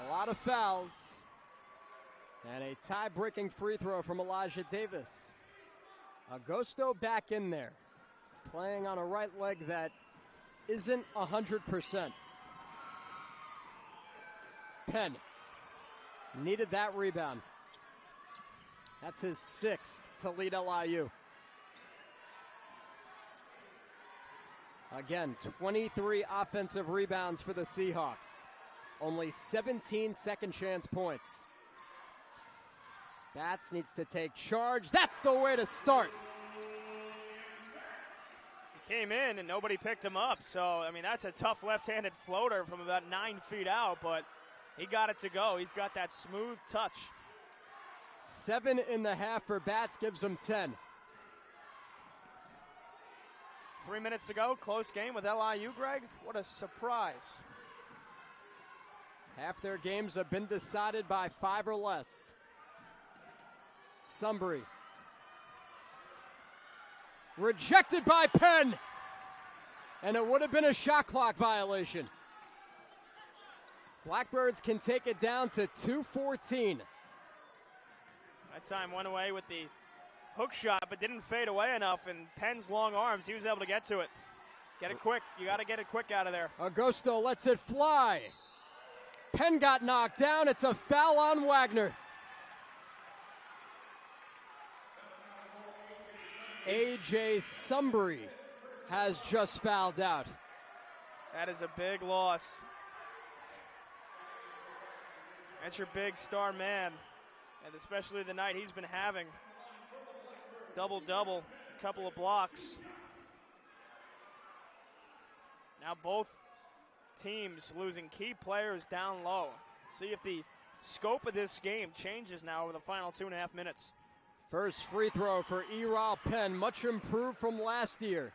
a lot of fouls and a tie-breaking free throw from Elijah Davis. Agosto back in there, playing on a right leg that isn't 100%. Penn needed that rebound. That's his 6th to lead LIU. Again, 23 offensive rebounds for the Seahawks. Only 17 second chance points. Bats needs to take charge. That's the way to start. He came in and nobody picked him up. So, I mean, that's a tough left-handed floater from about 9 feet out, but he got it to go. He's got that smooth touch. 7 in the half for Bats, gives him 10. 3 minutes to go, close game with LIU, Greg. What a surprise. Half their games have been decided by 5 or less. Sumbry. Rejected by Penn. And it would have been a shot clock violation. Blackbirds can take it down to 2:14. That time went away with the hook shot, but didn't fade away enough, and Penn's long arms, he was able to get to it. Get it quick. You got to get it quick out of there. Augusto lets it fly. Penn got knocked down. It's a foul on Wagner. A.J. Sumbry has just fouled out. That is a big loss. That's your big star man, and especially the night he's been having. Double-double, a couple of blocks. Now both teams losing key players down low. See if the scope of this game changes now over the final 2.5 minutes. First free throw for Eral Penn, much improved from last year.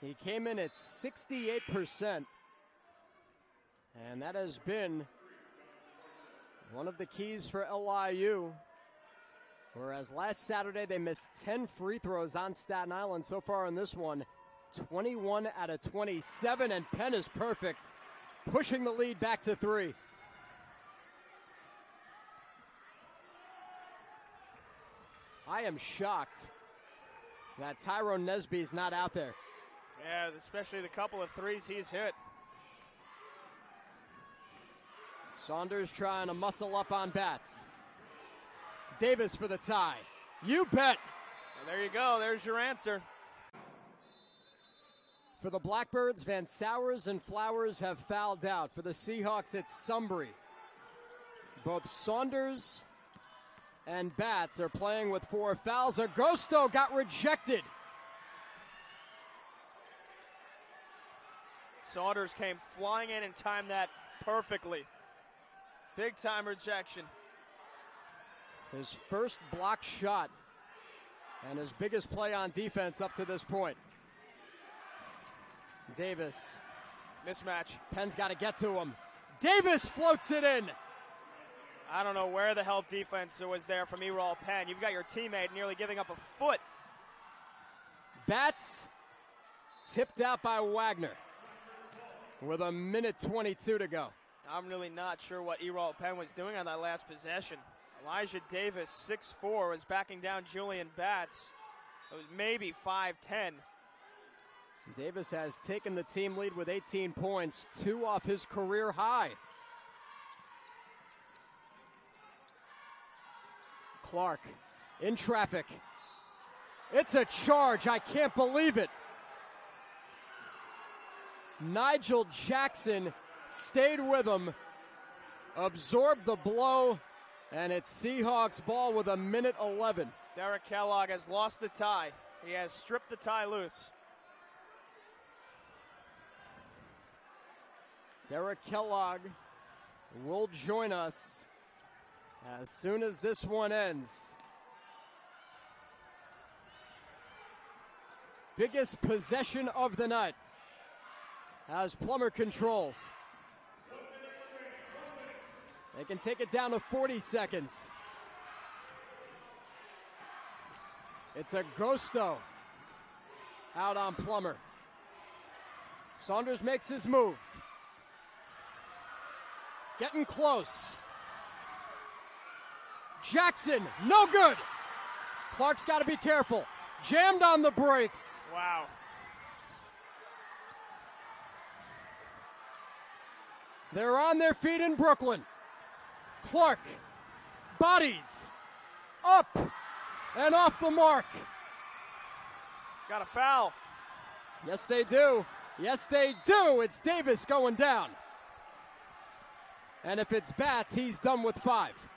He came in at 68%, and that has been one of the keys for LIU. Whereas last Saturday they missed 10 free throws on Staten Island. So far in this one, 21 out of 27, and Penn is perfect, pushing the lead back to 3. I am shocked that Tyrone Nesby's not out there. Yeah, especially the couple of threes he's hit. Saunders trying to muscle up on Bats. Davis for the tie. You bet. Well, there you go. There's your answer. For the Blackbirds, Van Sowers and Flowers have fouled out. For the Seahawks, it's Sumbry. Both Saunders and Bats are playing with 4 fouls. Augusto got rejected. Saunders came flying in and timed that perfectly. Big time rejection. His first block shot and his biggest play on defense up to this point. Davis. Mismatch. Penn's got to get to him. Davis floats it in. I don't know where the help defense was there from Eral Penn. You've got your teammate nearly giving up a foot. Bats tipped out by Wagner with 1:22 to go. I'm really not sure what Eral Penn was doing on that last possession. Elijah Davis, 6'4", was backing down Julian Bats. It was maybe 5'10". Davis has taken the team lead with 18 points, 2 off his career high. Clark in traffic. It's a charge. I can't believe it. Nigel Jackson stayed with him, absorbed the blow, and it's Seahawks ball with 1:11. Derek Kellogg has lost the tie. He has stripped the tie loose. Derek Kellogg will join us as soon as this one ends. Biggest possession of the night as Plummer controls. They can take it down to 40 seconds. It's Augusto out on Plummer. Saunders makes his move. Getting close. Jackson, no good. Clark's got to be careful. Jammed on the brakes. Wow. They're on their feet in Brooklyn. Clark, bodies, up, and off the mark. Got a foul. Yes, they do. Yes, they do. It's Davis going down. And if it's Bats, he's done with 5.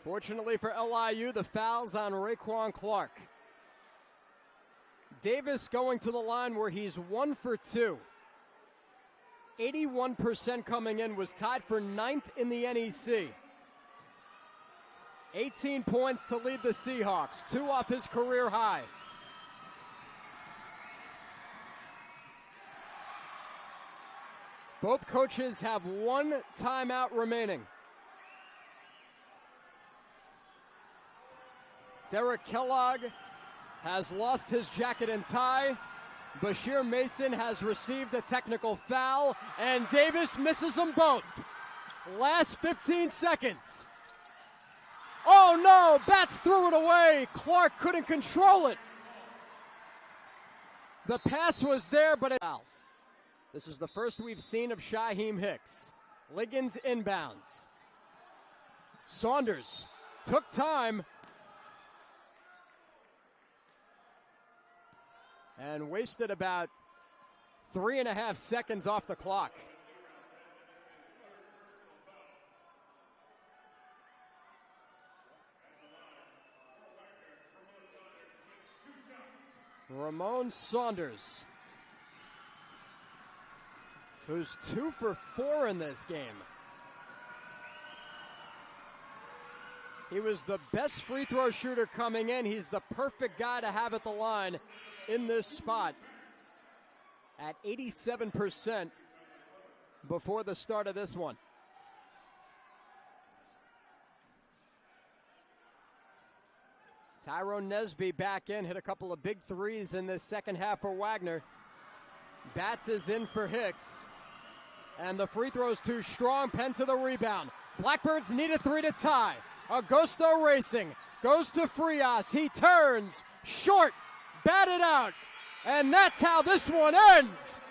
Fortunately for LIU, the foul's on Raekwon Clark. Davis going to the line where he's 1 for 2. 81% coming in, was tied for 9th in the NEC. 18 points to lead the Seahawks, 2 off his career high. Both coaches have 1 timeout remaining. Derek Kellogg has lost his jacket and tie. Bashir Mason has received a technical foul, and Davis misses them both. Last 15 seconds. Oh no, Bats threw it away. Clark couldn't control it. The pass was there, but it fouls. This is the first we've seen of Shaheem Hicks. Liggins inbounds. Saunders took time and wasted about 3.5 seconds off the clock. Ramon Saunders, who's 2 for 4 in this game. He was the best free throw shooter coming in. He's the perfect guy to have at the line in this spot at 87% before the start of this one. Tyrone Nesby back in, hit a couple of big threes in this second half for Wagner. Bats is in for Hicks. And the free throw's too strong. Penn to the rebound. Blackbirds need a 3 to tie. Augusto racing. Goes to Frias. He turns. Short. Batted out. And that's how this one ends.